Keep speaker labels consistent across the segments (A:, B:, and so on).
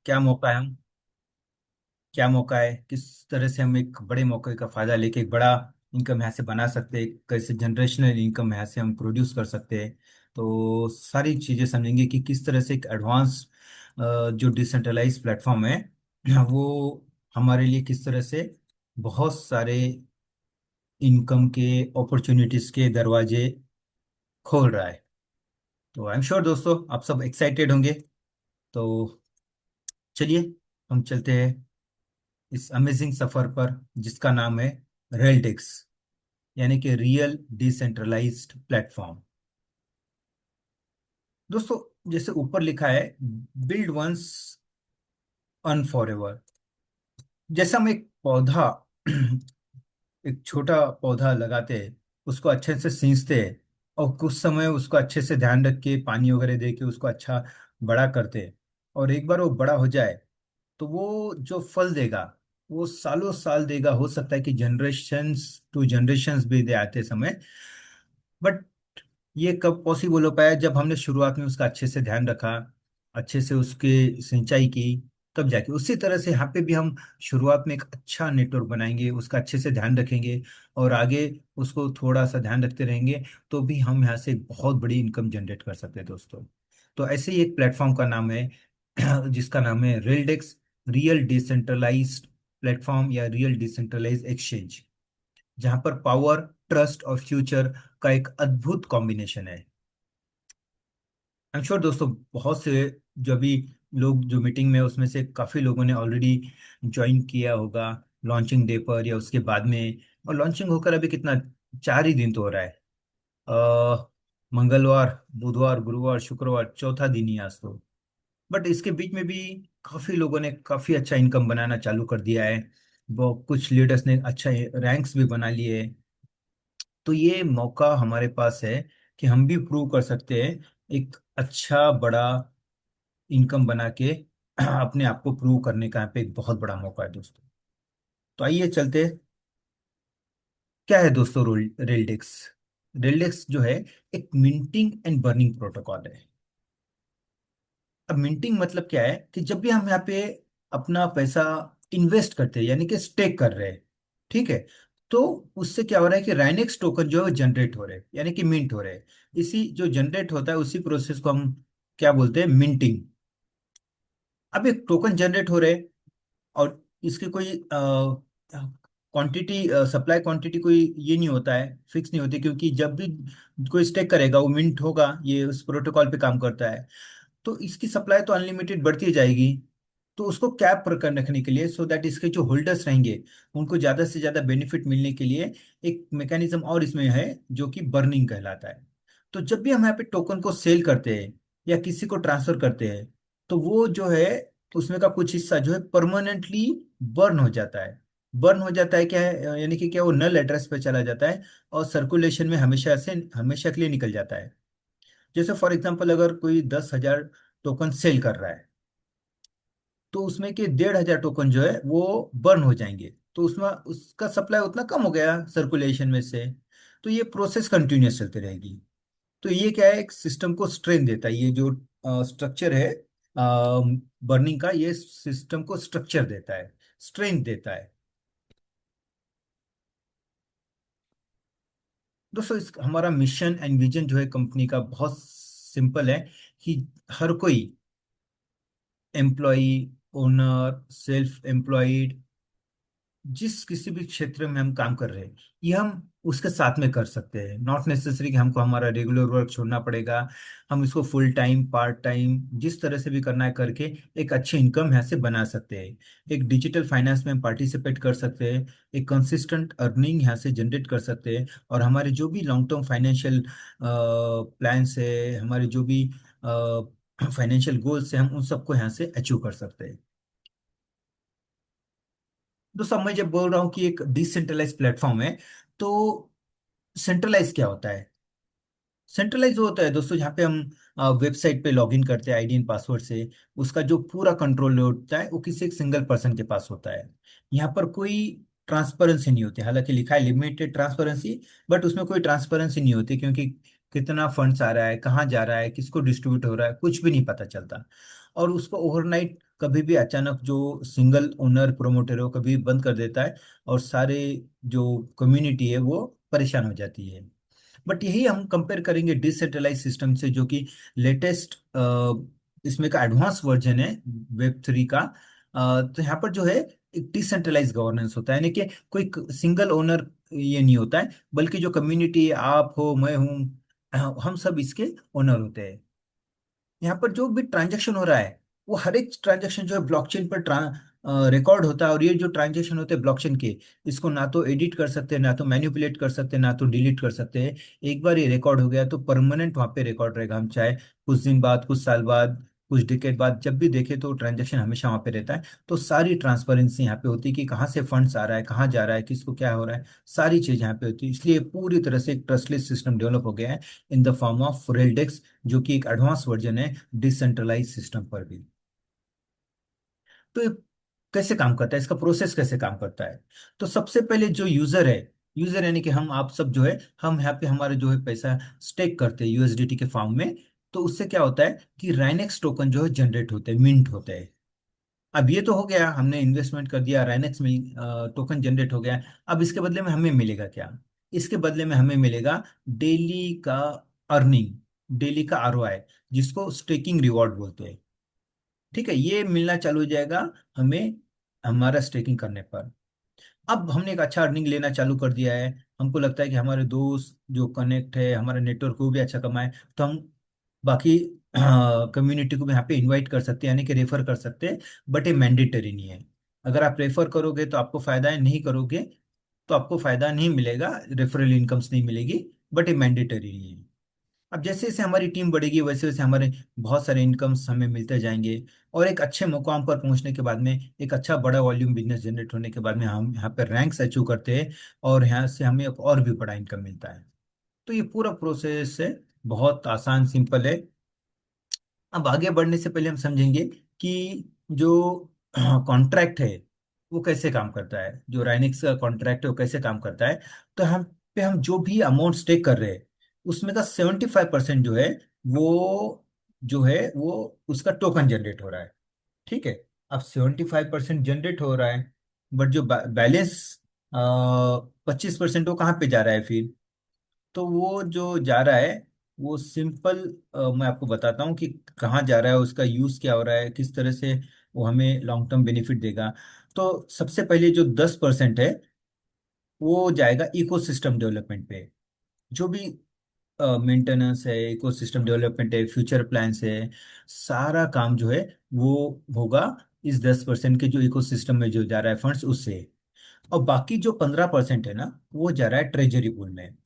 A: क्या मौका है हम क्या मौका है, किस तरह से हम एक बड़े मौके का फायदा लेके एक बड़ा इनकम यहाँ से बना सकते हैं, कैसे जनरेशनल इनकम यहाँ से हम प्रोड्यूस कर सकते हैं। तो सारी चीजें समझेंगे कि किस तरह से एक एडवांस जो डिसेंट्रलाइज प्लेटफॉर्म है वो हमारे लिए किस तरह से बहुत सारे इनकम के अपॉर्चुनिटीज के दरवाजे खोल रहा है। तो आई एम श्योर दोस्तों आप सब एक्साइटेड होंगे। तो चलिए हम चलते हैं इस अमेजिंग सफर पर जिसका नाम है रेलटेक्स, यानी कि रियल डिसेंट्रलाइज्ड प्लेटफॉर्म। दोस्तों, जैसे ऊपर लिखा है, build once earn forever. जैसे हम एक पौधा एक छोटा पौधा लगाते हैं, उसको अच्छे से सींचते हैं और कुछ समय उसको अच्छे से ध्यान रख के पानी वगैरह दे के उसको अच्छा बड़ा करते हैं। और एक बार वो बड़ा हो जाए तो वो जो फल देगा वो सालों साल देगा। हो सकता है कि जनरेशन्स टू जनरेशन्स भी दे आते समय। बट ये कब पॉसिबल हो पाया? जब हमने शुरुआत में उसका अच्छे से ध्यान रखा, अच्छे से उसकी सिंचाई की, तब जाके। उसी तरह से यहाँ पे भी हम शुरुआत में एक अच्छा नेटवर्क बनाएंगे, उसका अच्छे से ध्यान रखेंगे और आगे उसको थोड़ा सा ध्यान रखते रहेंगे तो भी हम यहाँ से बहुत बड़ी इनकम जनरेट कर सकते हैं दोस्तों। तो ऐसे ही एक प्लेटफॉर्म का नाम है जिसका नाम है रेलडेक्स, रियल डिसेंट्रलाइज्ड प्लेटफॉर्म या रियल डिसेंट्रलाइज्ड एक्सचेंज, जहां पर पावर, ट्रस्ट और फ्यूचर का एक अद्भुत कॉम्बिनेशन है। आई एम श्योर दोस्तों बहुत से जो भी लोग जो मीटिंग में उसमें से काफी लोगों ने ऑलरेडी ज्वाइन किया होगा लॉन्चिंग डे पर या उसके बाद में। और लॉन्चिंग होकर अभी कितना, 4 ही दिन तो हो रहा है। मंगलवार, बुधवार, गुरुवार, शुक्रवार, चौथा दिन ही आज तो। बट इसके बीच में भी काफी लोगों ने काफी अच्छा इनकम बनाना चालू कर दिया है। वो कुछ लीडर्स ने अच्छा रैंक्स भी बना लिए। तो ये मौका हमारे पास है कि हम भी प्रूव कर सकते हैं, एक अच्छा बड़ा इनकम बना के अपने आप को प्रूव करने का यहाँ पे एक बहुत बड़ा मौका है दोस्तों। तो आइए चलते हैं। क्या है दोस्तों रेलडेक्स? रेलडेक्स जो है एक मिंटिंग एंड बर्निंग प्रोटोकॉल है। अब मिंटिंग मतलब क्या है कि जब भी हम यहाँ पे अपना पैसा इन्वेस्ट करते हैं यानी कि स्टेक कर रहे हैं, ठीक है, तो उससे क्या हो रहा है कि राइनेक्स टोकन जो है जनरेट हो रहे हैं यानी कि मिंट हो रहे हैं। इसी जो जनरेट होता है उसी प्रोसेस को हम क्या बोलते हैं, मिंटिंग। अब एक टोकन जनरेट हो रहे हैं और इसकी कोई क्वांटिटी, सप्लाई क्वांटिटी कोई ये नहीं होता है, फिक्स नहीं होती, क्योंकि जब भी कोई स्टेक करेगा वो मिंट होगा, ये उस प्रोटोकॉल पे काम करता है। तो इसकी सप्लाई तो अनलिमिटेड बढ़ती जाएगी। तो उसको कैप पर कर रखने के लिए, सो दैट इसके जो होल्डर्स रहेंगे उनको ज्यादा से ज्यादा बेनिफिट मिलने के लिए एक मैकेनिज्म और इसमें है जो कि बर्निंग कहलाता है। तो जब भी हम यहाँ पे टोकन को सेल करते हैं या किसी को ट्रांसफर करते हैं तो वो जो है उसमें का कुछ हिस्सा जो है परमानेंटली बर्न हो जाता है। बर्न हो जाता है क्या है, यानी कि क्या वो नल एड्रेस पे चला जाता है और सर्कुलेशन में हमेशा से हमेशा के लिए निकल जाता है। जैसे फॉर एग्जांपल अगर कोई 10,000 टोकन सेल कर रहा है तो उसमें के 1,500 टोकन जो है वो बर्न हो जाएंगे, तो उसमें उसका सप्लाई उतना कम हो गया सर्कुलेशन में से। तो ये प्रोसेस कंटिन्यूस चलती रहेगी। तो ये क्या है, एक सिस्टम को स्ट्रेंथ देता है, ये जो स्ट्रक्चर है बर्निंग का, ये सिस्टम को स्ट्रक्चर देता है, स्ट्रेंथ देता है। दोस्तों हमारा मिशन एंड विजन जो है कंपनी का बहुत सिंपल है कि हर कोई एम्प्लॉय, ओनर, सेल्फ एम्प्लॉयड, जिस किसी भी क्षेत्र में हम काम कर रहे हैं ये हम उसके साथ में कर सकते हैं। नॉट नेसेसरी कि हमको हमारा रेगुलर वर्क छोड़ना पड़ेगा। हम इसको फुल टाइम, पार्ट टाइम, जिस तरह से भी करना है करके एक अच्छी इनकम यहाँ से बना सकते हैं। एक डिजिटल फाइनेंस में पार्टिसिपेट कर सकते हैं, एक कंसिस्टेंट अर्निंग यहाँ से जनरेट कर सकते हैं और हमारे जो भी लॉन्ग टर्म फाइनेंशियल प्लान्स है, हमारे जो भी फाइनेंशियल गोल्स है, हम उन सबको यहाँ से अचीव कर सकते हैं। दोस्तों मैं जब बोल रहा हूँ कि एक डिसेंट्रलाइज प्लेटफॉर्म है, तो सेंट्रलाइज क्या होता है? सेंट्रलाइज वो होता है दोस्तों जहाँ पे हम वेबसाइट पे लॉगिन करते हैं आईडी एंड पासवर्ड से, उसका जो पूरा कंट्रोल होता है वो किसी एक सिंगल पर्सन के पास होता है। यहाँ पर कोई ट्रांसपेरेंसी नहीं होती, हालांकि लिखा है लिमिटेड ट्रांसपेरेंसी, बट उसमें कोई ट्रांसपेरेंसी नहीं होती क्योंकि कितना फंड्स आ रहा है, कहाँ जा रहा है, किसको डिस्ट्रीब्यूट हो रहा है, कुछ भी नहीं पता चलता। और उसको ओवरनाइट कभी भी अचानक जो सिंगल ओनर प्रोमोटर है वो कभी बंद कर देता है, और सारे जो कम्युनिटी है वो परेशान हो जाती है। बट यही हम कंपेयर करेंगे डिसेंट्रलाइज सिस्टम से, जो कि लेटेस्ट इसमें का एडवांस वर्जन है वेब 3 का। तो यहाँ पर जो है एक डिसेंट्रलाइज गवर्नेंस होता है, यानी कि कोई सिंगल ओनर ये नहीं होता है, बल्कि जो कम्युनिटी आप हो मैं हूँ, हम सब इसके ओनर होते हैं। यहाँ पर जो भी ट्रांजैक्शन हो रहा है वो हर एक ट्रांजैक्शन जो है ब्लॉकचेन पर रिकॉर्ड होता है, और ये जो ट्रांजैक्शन होते हैं ब्लॉकचेन के, इसको ना तो एडिट कर सकते हैं, ना तो मैनिपुलेट कर सकते हैं, ना तो डिलीट कर सकते हैं। एक बार ये रिकॉर्ड हो गया तो परमानेंट वहाँ पे रिकॉर्ड रहेगा, हम चाहे कुछ दिन बाद, कुछ साल बाद, कुछ डिकेड बाद जब भी देखे तो ट्रांजैक्शन हमेशा वहाँ पे रहता है। तो सारी ट्रांसपेरेंसी यहाँ पे होती है कि कहाँ से फंड्स आ रहा है, कहाँ जा रहा है, किसको क्या हो रहा है, सारी चीज यहाँ पे होती है। इसलिए पूरी तरह से एक ट्रस्टलेस सिस्टम डेवलप हो गया है इन द फॉर्म ऑफ रेलडेक्स, जो कि एक एडवांस वर्जन है डिसेंट्रलाइज सिस्टम पर भी। तो ये कैसे काम करता है, इसका प्रोसेस कैसे काम करता है? तो सबसे पहले जो यूजर है, यूजर यानी कि हम आप सब जो है, हम यहाँ पे हमारे जो है पैसा स्टेक करते हैं यूएसडीटी के फॉर्म में। तो उससे क्या होता है कि राइनेक्स टोकन जो है जनरेट होते हैं, मिंट होते हैं। अब ये तो हो गया, हमने इन्वेस्टमेंट कर दिया, राइनेक्स में टोकन जनरेट हो गया। अब इसके बदले में हमें मिलेगा क्या? इसके बदले में हमें मिलेगा डेली का अर्निंग, डेली का आरओआई, जिसको स्टेकिंग रिवॉर्ड बोलते हैं। ठीक है, ये मिलना चालू हो जाएगा हमें हमारा स्टेकिंग करने पर। अब हमने एक अच्छा अर्निंग लेना चालू कर दिया है, हमको लगता है कि हमारे दोस्त जो कनेक्ट है, हमारा नेटवर्क को भी अच्छा कमाए, तो हम बाकी कम्युनिटी को भी यहाँ पे इनवाइट कर सकते हैं, यानी कि रेफर कर सकते हैं। बट ये मैंडेटरी नहीं है। अगर आप रेफर करोगे तो आपको फायदा है, नहीं करोगे तो आपको फायदा नहीं मिलेगा, रेफरल इनकम्स नहीं मिलेगी। बट ये मैंडेटरी नहीं है। अब जैसे जैसे हमारी टीम बढ़ेगी वैसे वैसे हमारे बहुत सारे इनकम्स हमें मिलते जाएंगे। और एक अच्छे मुकाम पर पहुंचने के बाद में, एक अच्छा बड़ा वॉल्यूम बिजनेस जनरेट होने के बाद में, हम यहाँ पर रैंक्स अचीव करते हैं, और यहाँ से हमें एक और भी बड़ा इनकम मिलता है। तो ये पूरा प्रोसेस है, बहुत आसान सिंपल है। अब आगे बढ़ने से पहले हम समझेंगे कि जो कॉन्ट्रैक्ट है वो कैसे काम करता है, जो राइनिक्स का कॉन्ट्रैक्ट है वो कैसे काम करता है। तो हम जो भी अमाउंट स्टेक कर रहे हैं, उसमें का 75% जो है वो उसका टोकन जनरेट हो रहा है। ठीक है। अब 75% जनरेट हो रहा है, बट जो बैलेंस 25% वो कहाँ पे जा रहा है फिर? तो वो जो जा रहा है वो सिंपल, मैं आपको बताता हूँ कि कहाँ जा रहा है, उसका यूज क्या हो रहा है, किस तरह से वो हमें लॉन्ग टर्म बेनिफिट देगा। तो सबसे पहले जो 10% है वो जाएगा इकोसिस्टम डेवलपमेंट पे। जो भी मेंटेनेंस है, इकोसिस्टम डेवलपमेंट है, फ्यूचर प्लान्स है, सारा काम जो है वो होगा इस 10% के जो इकोसिस्टम में जो जा रहा है फंड्स उससे। और बाकी जो 15% है ना, वो जा रहा है ट्रेजरी पूल में।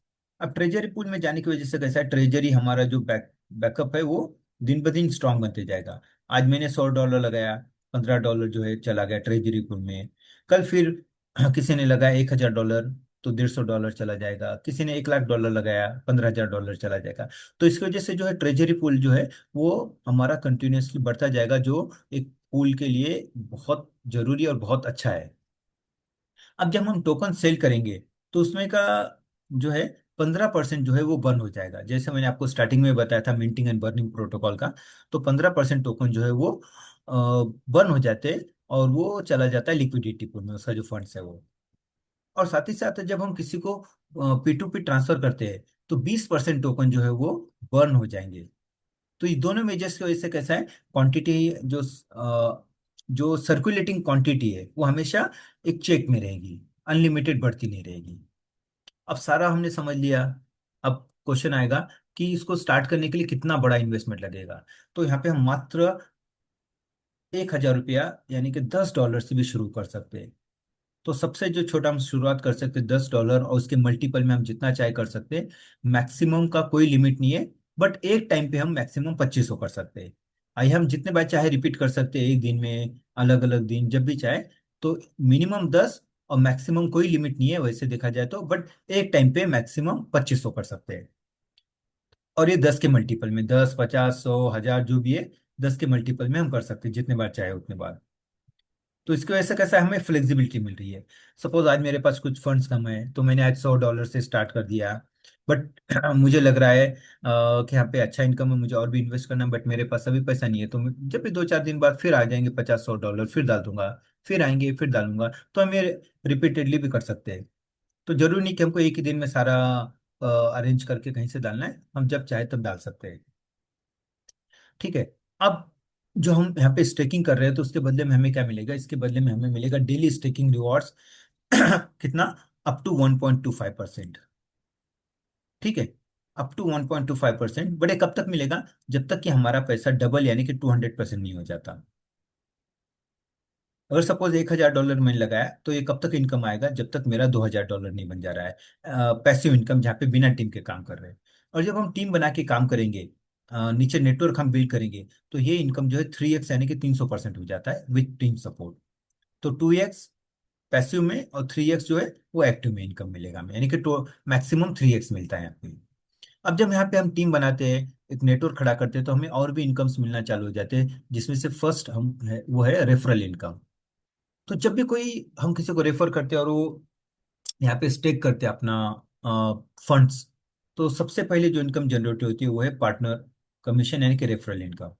A: अब ट्रेजरी पूल में जाने की वजह से कैसा है, ट्रेजरी हमारा जो बैकअप है वो दिन ब दिन स्ट्रांग बनते जाएगा। आज मैंने $100 लगाया, $15 जो है चला गया ट्रेजरी पूल में। कल फिर किसी ने लगाया $1,000, तो $150 चला जाएगा। किसी ने $1,00,000 लगाया, $15,000 चला जाएगा। तो इसकी वजह से जो है ट्रेजरी पूल जो है वो हमारा कंटिन्यूअसली बढ़ता जाएगा, जो एक पूल के लिए बहुत जरूरी और बहुत अच्छा है। अब जब हम टोकन सेल करेंगे तो उसमें का जो है 15% जो है वो बर्न हो जाएगा, जैसे मैंने आपको स्टार्टिंग में बताया था मिंटिंग एंड बर्निंग प्रोटोकॉल का। तो 15% टोकन जो है वो बर्न हो जाते हैं, और वो चला जाता है लिक्विडिटी पूल में, उसका जो फंड्स है वो। और साथ ही साथ जब हम किसी को P2P ट्रांसफर करते हैं तो 20% टोकन जो है वो बर्न हो जाएंगे। तो ये दोनों मेजर्स की वजह से कैसा है, क्वांटिटी जो सर्कुलेटिंग क्वांटिटी है वो हमेशा एक चेक में रहेगी, अनलिमिटेड बढ़ती नहीं रहेगी। अब सारा हमने समझ लिया। अब क्वेश्चन आएगा कि इसको स्टार्ट करने के लिए कितना बड़ा इन्वेस्टमेंट लगेगा। तो यहाँ पे हम मात्र 1,000 रुपया यानी कि $10 से भी शुरू कर सकते हैं। तो सबसे जो छोटा हम शुरुआत कर सकते हैं $10, और उसके मल्टीपल में हम जितना चाहे कर सकते हैं। मैक्सिमम का कोई लिमिट नहीं है, बट एक टाइम पे हम मैक्सिमम 2500 कर सकते हैं। आइए हम जितने बार चाहे रिपीट कर सकते हैं एक दिन में, अलग अलग दिन जब भी चाहे। तो मिनिमम 10, और मैक्सिमम कोई लिमिट नहीं है वैसे देखा जाए तो, बट एक टाइम पे मैक्सिमम 2500 कर सकते हैं। और ये 10 के मल्टीपल में, 10, 50, 100, 1,000 जो भी है, 10 के मल्टीपल में हम कर सकते हैं जितने बार चाहे उतने बार। तो इसकी वजह से कैसा है, हमें फ्लेक्सिबिलिटी मिल रही है। सपोज आज मेरे पास कुछ फंड्स कम है तो मैंने आज $100 से स्टार्ट कर दिया। बट मुझे लग रहा है कि यहाँ पे अच्छा इनकम है, मुझे और भी इन्वेस्ट करना है, बट मेरे पास अभी पैसा नहीं है। तो जब भी 2-4 दिन बाद फिर आ जाएंगे 50-100 डॉलर, फिर डाल दूंगा, फिर आएंगे फिर डालूंगा। तो हम ये रिपीटेडली भी कर सकते हैं। तो जरूरी नहीं कि हमको एक ही दिन में सारा अरेंज करके कहीं से डालना है, हम जब चाहे तब डाल सकते हैं। ठीक है। अब जो हम यहाँ पे स्टेकिंग कर रहे हैं, तो उसके बदले में हमें क्या मिलेगा? इसके बदले में हमें मिलेगा डेली स्टेकिंग रिवॉर्ड्स। कितना? Up to 1.25%। ठीक है, अप टू 1.25%। बट ये कब तक मिलेगा? जब तक कि हमारा पैसा डबल यानी कि 200% नहीं हो जाता। अगर सपोज 1,000 डॉलर मैंने लगाया, तो ये कब तक इनकम आएगा? जब तक मेरा 2,000 डॉलर नहीं बन जा रहा है। पैसिव इनकम, जहाँ पे बिना टीम के काम कर रहे हैं। और जब हम टीम बना के काम करेंगे, नीचे नेटवर्क हम बिल्ड करेंगे, तो ये इनकम जो है 3x यानी कि 300% हो जाता है विथ टीम सपोर्ट। तो 2x पैसिव में और 3x जो है वो एक्टिव में इनकम मिलेगा हमें, यानी कि तो मैक्सिमम 3x मिलता है यहाँ पे। अब जब यहाँ पे हम टीम बनाते हैं, एक नेटवर्क खड़ा करते हैं, तो हमें और भी इनकम्स मिलना चालू हो जाते हैं, जिसमें से फर्स्ट हम है वो है रेफरल इनकम। तो जब भी कोई हम किसी को रेफर करते हैं और वो यहाँ पे स्टेक करते हैं अपना फंड्स, तो सबसे पहले जो इनकम जनरेट होती है वो है पार्टनर कमीशन यानी कि रेफरल इनकम।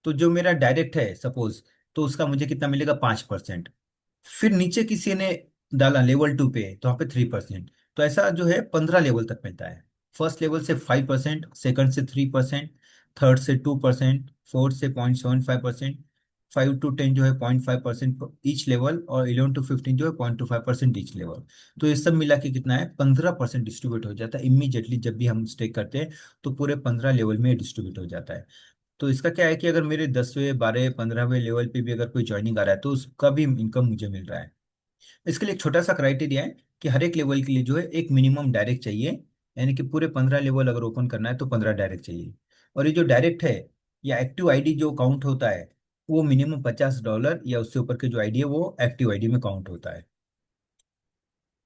A: तो जो मेरा डायरेक्ट है सपोज, तो उसका मुझे कितना मिलेगा? 5%। फिर नीचे किसी ने डाला लेवल 2 पे, तो वहाँ पे 3%। तो ऐसा जो है 15 लेवल तक मिलता है। फर्स्ट लेवल से 5%, सेकंड से 3%, थर्ड से 2%, फोर्थ से 0.75%, 5 to 10 जो है 0.5% ईच लेवल, और 11 to 15 जो है 0.25% ईच लेवल। तो ये सब मिला के कितना है? 15% डिस्ट्रीब्यूट हो जाता है इमीडिएटली जब भी हम स्टेक करते हैं। तो पूरे 15 लेवल में डिस्ट्रीब्यूट हो जाता है। तो इसका क्या है कि अगर मेरे 10वें 12वें 15वें लेवल पे भी अगर कोई ज्वाइनिंग आ रहा है, तो उसका भी इनकम मुझे मिल रहा है। इसके लिए एक छोटा सा क्राइटेरिया है कि हर एक लेवल के लिए जो है एक मिनिमम डायरेक्ट चाहिए। यानी कि पूरे 15 लेवल अगर ओपन करना है तो 15 डायरेक्ट चाहिए। और ये जो डायरेक्ट है या एक्टिव आईडी जो काउंट होता है, वो मिनिमम 50 डॉलर या उससे ऊपर के जो आईडी है वो एक्टिव आईडी में काउंट होता है।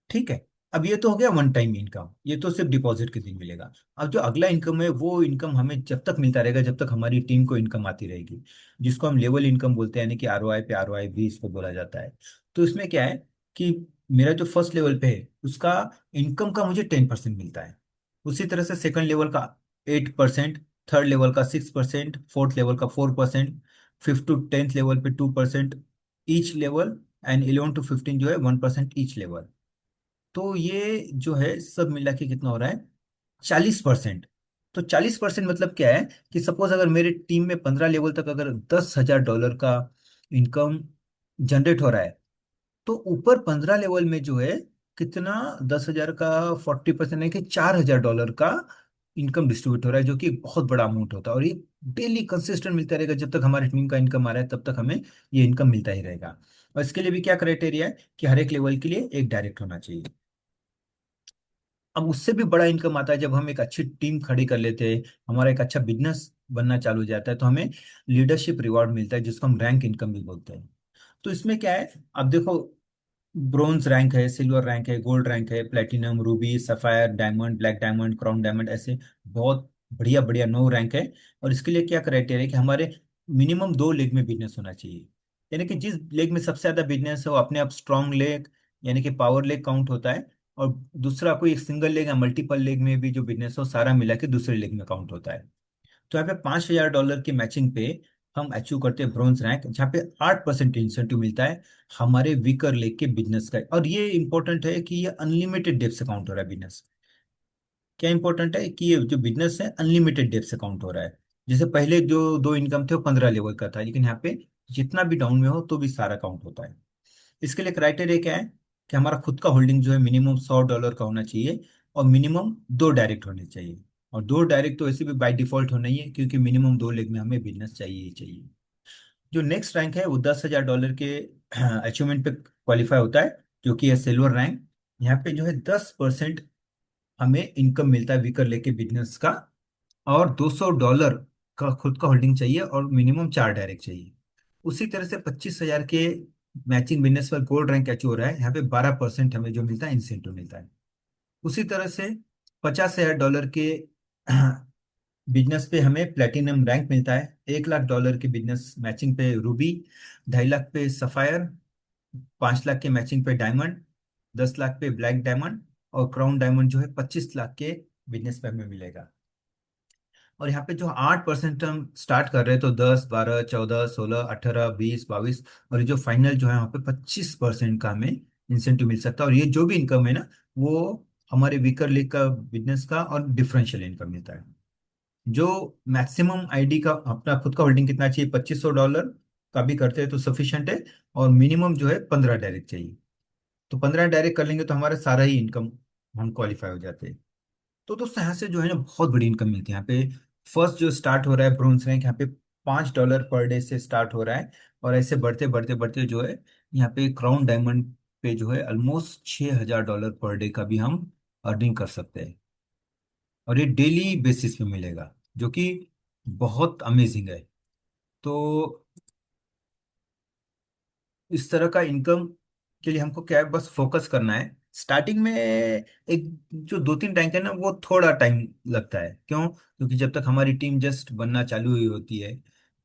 A: ठीक है। अब ये तो हो गया वन टाइम इनकम, ये तो सिर्फ डिपॉजिट के दिन मिलेगा। अब जो अगला इनकम है, वो इनकम हमें जब तक मिलता रहेगा जब तक हमारी टीम को इनकम आती रहेगी, जिसको हम लेवल इनकम बोलते हैं, यानी कि आरओआई पे आरओआई भी इसको बोला जाता है। तो इसमें क्या है कि मेरा जो फर्स्ट लेवल पे है उसका इनकम का मुझे 10% मिलता है। उसी तरह से सेकंड लेवल का 8%, थर्ड लेवल का 6%, फोर्थ लेवल का 4%, फिफ्थ to 10th लेवल पे 2% ईच लेवल, एंड 11 to 15 जो है 1% ईच लेवल। तो ये जो है सब मिला के कितना हो रहा है? 40%। तो 40% मतलब क्या है कि सपोज अगर मेरी टीम में 15 लेवल तक अगर 10,000 डॉलर का इनकम जनरेट हो रहा है, तो ऊपर 15 लेवल में जो है कितना? 10,000 का 40% है कि 4,000 डॉलर का इनकम डिस्ट्रीब्यूट हो रहा है, जो कि एक बहुत बड़ा अमाउंट होता है। और ये डेली कंसिस्टेंट मिलता रहेगा, जब तक हमारी टीम का इनकम आ रहा है तब तक हमें ये इनकम मिलता ही रहेगा। और इसके लिए भी क्या क्राइटेरिया है कि हर एक लेवल के लिए एक डायरेक्ट होना चाहिए। अब उससे भी बड़ा इनकम आता है जब हम एक अच्छी टीम खड़ी कर लेते हैं, हमारा एक अच्छा बिजनेस बनना चालू हो जाता है, तो हमें लीडरशिप रिवॉर्ड मिलता है, जिसको हम रैंक इनकम भी बोलते हैं। तो इसमें क्या है? अब देखो, ब्रोंज रैंक है, सिल्वर रैंक है, गोल्ड रैंक है, platinum, Ruby, sapphire, diamond, black diamond, crown diamond, ऐसे बहुत बढ़िया बढ़िया 9 रैंक है। और इसके लिए क्या क्राइटेरिया है कि हमारे मिनिमम 2 लेग में बिजनेस होना चाहिए। यानी कि जिस लेग में सबसे ज्यादा बिजनेस है वो अपने आप स्ट्रॉन्ग लेग यानी कि पावर लेग काउंट होता है। और दूसरा कोई एक सिंगल लेग या मल्टीपल लेग में भी जो बिजनेस हो, सारा मिला के दूसरे लेग में काउंट होता है। तो यहाँ पे 5,000 डॉलर की मैचिंग पे हम अचीव करते हैं ब्रॉन्ज रैंक, जहाँ पे 8% इंसेंटिव मिलता है हमारे वीकर लेग के बिजनेस का। और ये इंपॉर्टेंट है कि ये अनलिमिटेड डेप से काउंट हो रहा है बिजनेस। क्या इंपॉर्टेंट है कि ये जो बिजनेस है अनलिमिटेड डेप से काउंट हो रहा है। जैसे पहले जो 2 इनकम थे वो 15 लेवल का था, लेकिन यहाँ पे जितना भी डाउन में हो तो भी सारा काउंट होता है। इसके लिए क्राइटेरिया क्या है कि हमारा खुद का होल्डिंग जो है मिनिमम 100 डॉलर का होना चाहिए, और मिनिमम 2 डायरेक्ट होने चाहिए। और 2 डायरेक्ट तो ऐसे भी बाय डिफॉल्ट होना ही है, क्योंकि मिनिमम 2 लेग में हमें बिजनेस चाहिए ही चाहिए। जो नेक्स्ट रैंक है वो 10,000 डॉलर के अचीवमेंट पे क्वालिफाई होता है, जो कि है सिल्वर रैंक। यहाँ पे जो है 10% हमें इनकम मिलता है वीकर लेके बिजनेस का, और 200 डॉलर का खुद का होल्डिंग चाहिए, और मिनिमम 4 डायरेक्ट चाहिए। उसी तरह से 25,000 के मैचिंग बिजनेस पर गोल्ड रैंक अचीव हो रहा है, यहाँ पे 12% हमें जो मिलता है इंसेंटिव मिलता है। उसी तरह से 50,000 डॉलर के बिजनेस पे हमें प्लेटिनम रैंक मिलता है। 1 लाख डॉलर के बिजनेस मैचिंग पे रूबी, 2.5 लाख पे सफायर, 5 लाख के मैचिंग पे डायमंड, 10 लाख पे ब्लैक डायमंड, और क्राउन डायमंड जो है 25 लाख के बिजनेस पे हमें मिलेगा। और यहाँ पे जो 8% हम स्टार्ट कर रहे हैं, तो 10, 12, 14, 16, 18, 20, 22, और ये जो फाइनल जो है वहाँ पे 25% का हमें इंसेंटिव मिल सकता है। और ये जो भी इनकम है ना, वो हमारे वीकर लीग का बिजनेस का और डिफरेंशियल इनकम मिलता है। जो मैक्सिमम आईडी का अपना खुद का होल्डिंग कितना चाहिए, $2500 का भी करते हैं तो सफिशियंट है। और मिनिमम जो है 15 डायरेक्ट चाहिए। तो 15 डायरेक्ट कर लेंगे तो हमारा सारा ही इनकम हम क्वालिफाई हो जाते हैं। तो दोस्तों यहाँ से जो है ना बहुत बड़ी इनकम मिलती है यहाँ पे। फर्स्ट जो स्टार्ट हो रहा है ब्रोंज रैंक, यहाँ पे $5 पर डे से स्टार्ट हो रहा है। और ऐसे बढ़ते बढ़ते बढ़ते जो है, यहाँ पे क्राउन डायमंड पे जो है ऑलमोस्ट $6000 पर डे का भी हम अर्निंग कर सकते हैं। और ये डेली बेसिस पे मिलेगा, जो कि बहुत अमेजिंग है। तो इस तरह का इनकम के लिए हमको क्या है, बस फोकस करना है। स्टार्टिंग में एक जो 2-3 रैंक है ना, वो थोड़ा टाइम लगता है। क्यों? क्योंकि जब तक हमारी टीम जस्ट बनना चालू हुई होती है,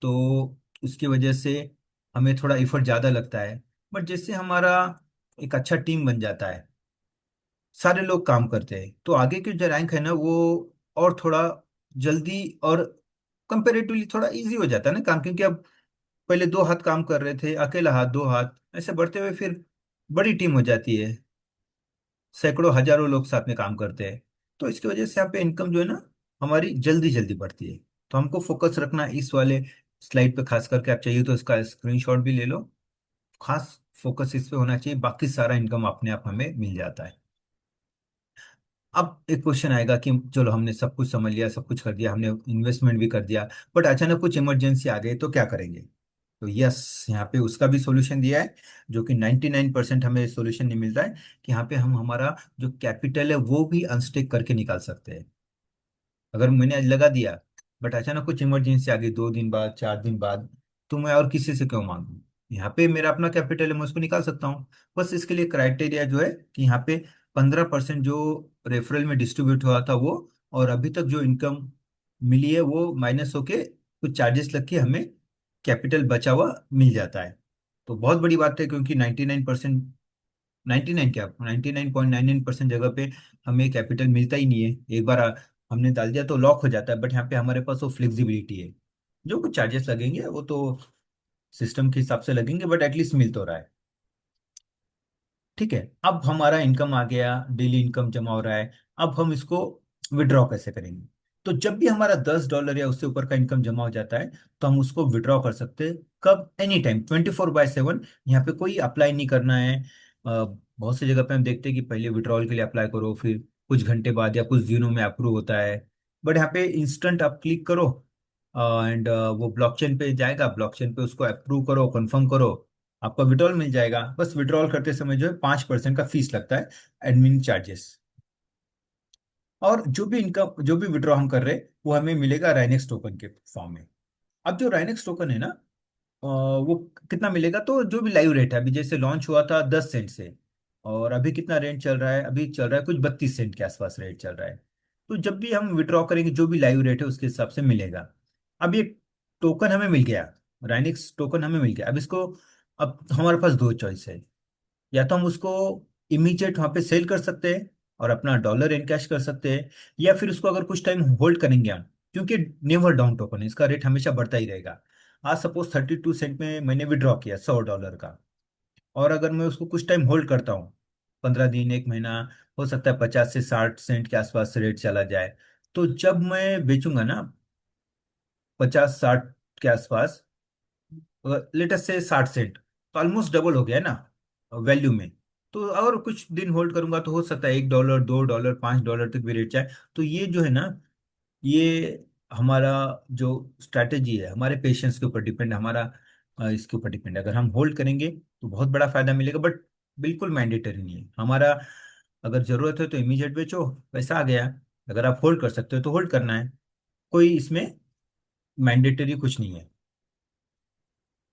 A: तो उसकी वजह से हमें थोड़ा इफर्ट ज़्यादा लगता है। बट जैसे हमारा एक अच्छा टीम बन जाता है, सारे लोग काम करते हैं, तो आगे के जो रैंक है ना वो और थोड़ा जल्दी और कंपेरेटिवली थोड़ा इजी हो जाता है ना काम। क्योंकि अब पहले 2 हाथ काम कर रहे थे, अकेला हाथ, 2 हाथ, ऐसे बढ़ते हुए फिर बड़ी टीम हो जाती है। सैकड़ों हजारों लोग साथ में काम करते हैं। तो इसकी वजह से यहाँ पे इनकम जो है ना हमारी जल्दी जल्दी बढ़ती है। तो हमको फोकस रखना है इस वाले स्लाइड पे, खास करके आप चाहिए तो इसका स्क्रीनशॉट भी ले लो। खास फोकस इस पे होना चाहिए, बाकी सारा इनकम अपने आप हमें मिल जाता है। अब एक क्वेश्चन आएगा कि चलो हमने सब कुछ समझ लिया, सब कुछ कर दिया, हमने इन्वेस्टमेंट भी कर दिया, बट अचानक कुछ इमरजेंसी आ गई तो क्या करेंगे? तो यस, यहाँ पे उसका भी सॉल्यूशन दिया है, जो कि 99% हमें सॉल्यूशन नहीं मिलता है। कि यहाँ पे हम हमारा जो कैपिटल है वो भी अनस्टेक करके निकाल सकते हैं। अगर मैंने आज लगा दिया, बट अचानक कुछ इमरजेंसी आ गई 2 दिन बाद, 4 दिन बाद, तो मैं और किसी से क्यों मांगू? यहाँ पे मेरा अपना कैपिटल है, मैं उसको निकाल सकता हूँ। बस इसके लिए क्राइटेरिया जो है कि यहाँ पे 15% जो रेफरल में डिस्ट्रीब्यूट हुआ था वो, और अभी तक जो इनकम मिली है वो माइनस होके कुछ चार्जेस लग के हमें कैपिटल बचा हुआ मिल जाता है। तो बहुत बड़ी बात है, क्योंकि 99%, 99 क्या, 99.99% जगह पे हमें कैपिटल मिलता ही नहीं है। एक बार हमने डाल दिया तो लॉक हो जाता है। बट यहाँ पे हमारे पास वो फ्लेक्सिबिलिटी है। जो कुछ चार्जेस लगेंगे वो तो सिस्टम के हिसाब से लगेंगे, बट एटलीस्ट मिल तो रहा है। ठीक है, अब हमारा इनकम आ गया, डेली इनकम जमा हो रहा है। अब हम इसको विड्रॉ कैसे करेंगे? तो जब भी हमारा $10 या उससे ऊपर का इनकम जमा हो जाता है, तो हम उसको विड्रॉ कर सकते हैं। कब? Any time, 24/7। यहाँ पे कोई अप्लाई नहीं करना है। बहुत सी जगह पे हम देखते हैं कि पहले विड्रॉल के लिए अप्लाई करो, फिर कुछ घंटे बाद या कुछ दिनों में अप्रूव होता है। बट यहाँ पे इंस्टेंट आप क्लिक करो, एंड वो ब्लॉकचेन पे जाएगा, ब्लॉकचेन पे उसको अप्रूव करो, कंफर्म करो, आपका विड्रॉल मिल जाएगा। बस विड्रॉल करते समय जो है 5% का फीस लगता है, एडमिन चार्जेस। और जो भी इनकम, जो भी विड्रॉ हम कर रहे हैं वो हमें मिलेगा राइनेक्स टोकन के फॉर्म में। अब जो राइनेक्स टोकन है ना, वो कितना मिलेगा? तो जो भी लाइव रेट है, अभी जैसे लॉन्च हुआ था 10 सेंट से, और अभी कितना रेट चल रहा है? अभी चल रहा है कुछ 32 सेंट के आसपास रेट चल रहा है। तो जब भी हम विड्रॉ करेंगे, जो भी लाइव रेट है उसके हिसाब से मिलेगा। अब ये टोकन हमें मिल गया, राइनिक्स टोकन हमें मिल गया। अब इसको, अब हमारे पास दो चॉइस है। या तो हम उसको इमीडिएट वहां पे सेल कर सकते हैं और अपना डॉलर इनकैश कर सकते हैं, या फिर उसको अगर कुछ टाइम होल्ड करेंगे हम, क्योंकि नेवर डाउन टोकन है, इसका रेट हमेशा बढ़ता ही रहेगा। आज सपोज 32 सेंट में मैंने विड्रॉ किया $100 का, और अगर मैं उसको कुछ टाइम होल्ड करता हूँ, 15 दिन, 1 महीना, हो सकता है 50 से 60 सेंट के आसपास रेट चला जाए। तो जब मैं बेचूंगा ना 50-60 के आसपास, लेटेस्ट से 60 सेंट, तो ऑलमोस्ट डबल हो गया है ना वैल्यू में। तो अगर कुछ दिन होल्ड करूंगा तो हो सकता है $1, $2, $5 तक भी रेट जाए। तो ये जो है ना, ये हमारा जो स्ट्रैटेजी है, हमारे पेशेंस के ऊपर डिपेंड, हमारा इसके ऊपर डिपेंड। अगर हम होल्ड करेंगे तो बहुत बड़ा फायदा मिलेगा, बट बिल्कुल मैंडेटरी नहीं है हमारा। अगर जरूरत है तो इमीडिएट बेचो, पैसा आ गया। अगर आप होल्ड कर सकते हो तो होल्ड करना है, कोई इसमें मैंडेटरी कुछ नहीं है।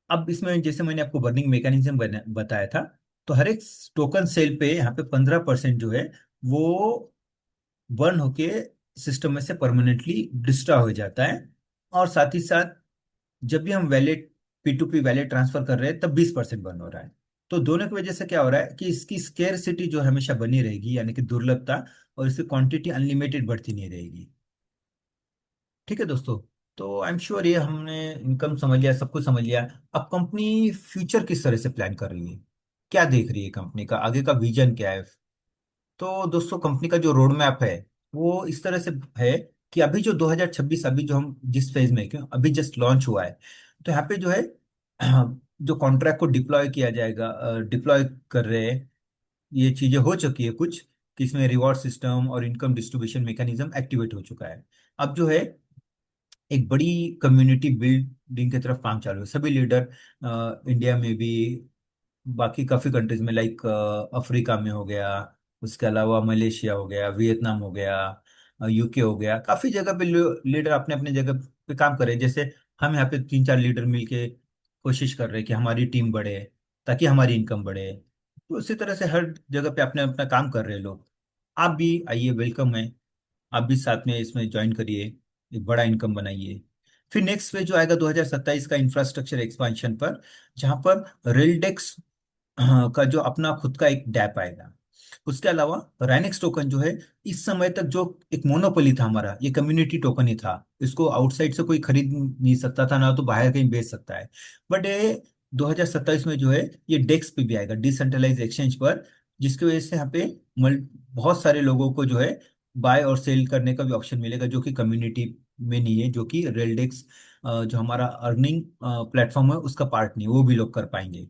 A: अब इसमें जैसे मैंने आपको बर्निंग मैकेनिज्म बताया था, तो हर एक टोकन सेल पे यहाँ पे 15% जो है वो बर्न होके सिस्टम में से परमानेंटली डिस्ट्रॉय हो जाता है। और साथ ही साथ जब भी हम वैलेट, P2P वैलेट ट्रांसफर कर रहे हैं, तब 20% बर्न हो रहा है। तो दोनों की वजह से क्या हो रहा है कि इसकी स्केर्सिटी जो हमेशा बनी रहेगी, यानी कि दुर्लभता, और इसकी क्वांटिटी अनलिमिटेड बढ़ती नहीं रहेगी। ठीक है दोस्तों। तो आई एम श्योर ये हमने इनकम समझ लिया, सब कुछ समझ लिया। अब कंपनी फ्यूचर किस तरह से प्लान कर रही है, क्या देख रही है, कंपनी का आगे का विजन क्या है। तो दोस्तों कंपनी का जो रोड मैप है वो इस तरह से है कि अभी जो 2026, अभी जो हम जिस फेज में, क्यों अभी जस्ट लॉन्च हुआ है, तो यहाँ पे जो है जो कॉन्ट्रैक्ट को डिप्लॉय किया जाएगा, डिप्लॉय कर रहे हैं, ये चीजें हो चुकी है कुछ, कि इसमें रिवॉर्ड सिस्टम और इनकम डिस्ट्रीब्यूशन मैकेनिज्म एक्टिवेट हो चुका है। अब जो है एक बड़ी कम्युनिटी बिल्डिंग की तरफ काम चालू है। सभी लीडर इंडिया में भी, बाकी काफी कंट्रीज में, लाइक अफ्रीका में हो गया, उसके अलावा मलेशिया हो गया, वियतनाम हो गया, यूके हो गया, काफी जगह पे लीडर अपने अपने जगह पे काम कर रहे हैं। जैसे हम यहाँ पे तीन चार लीडर मिलके कोशिश कर रहे हैं कि हमारी टीम बढ़े, ताकि हमारी इनकम बढ़े। तो उसी तरह से हर जगह पे अपने अपना काम कर रहे हैं लोग। आप भी आइए, वेलकम है। आप भी साथ में इसमें ज्वाइन करिए, एक बड़ा इनकम बनाइए। फिर नेक्स्ट फेज जो आएगा 2027 का, इंफ्रास्ट्रक्चर एक्सपांशन पर, जहां पर रेलडेक्स का जो अपना खुद का एक डैप आएगा। उसके अलावा राइनेक्स टोकन जो है, इस समय तक जो एक मोनोपोली था हमारा, ये कम्युनिटी टोकन ही था। इसको आउटसाइड से कोई खरीद नहीं सकता था, ना तो बाहर कहीं बेच सकता है। बट ये 2027 में जो है ये डेक्स पे भी आएगा, डिसेंट्रलाइज एक्सचेंज पर, जिसकी वजह से यहाँ पे बहुत सारे लोगों को जो है बाय और सेल करने का भी ऑप्शन मिलेगा, जो कि कम्युनिटी में नहीं है, जो कि रेलडेक्स जो हमारा अर्निंग प्लेटफॉर्म है उसका पार्ट नहीं है, वो भी लोग कर पाएंगे।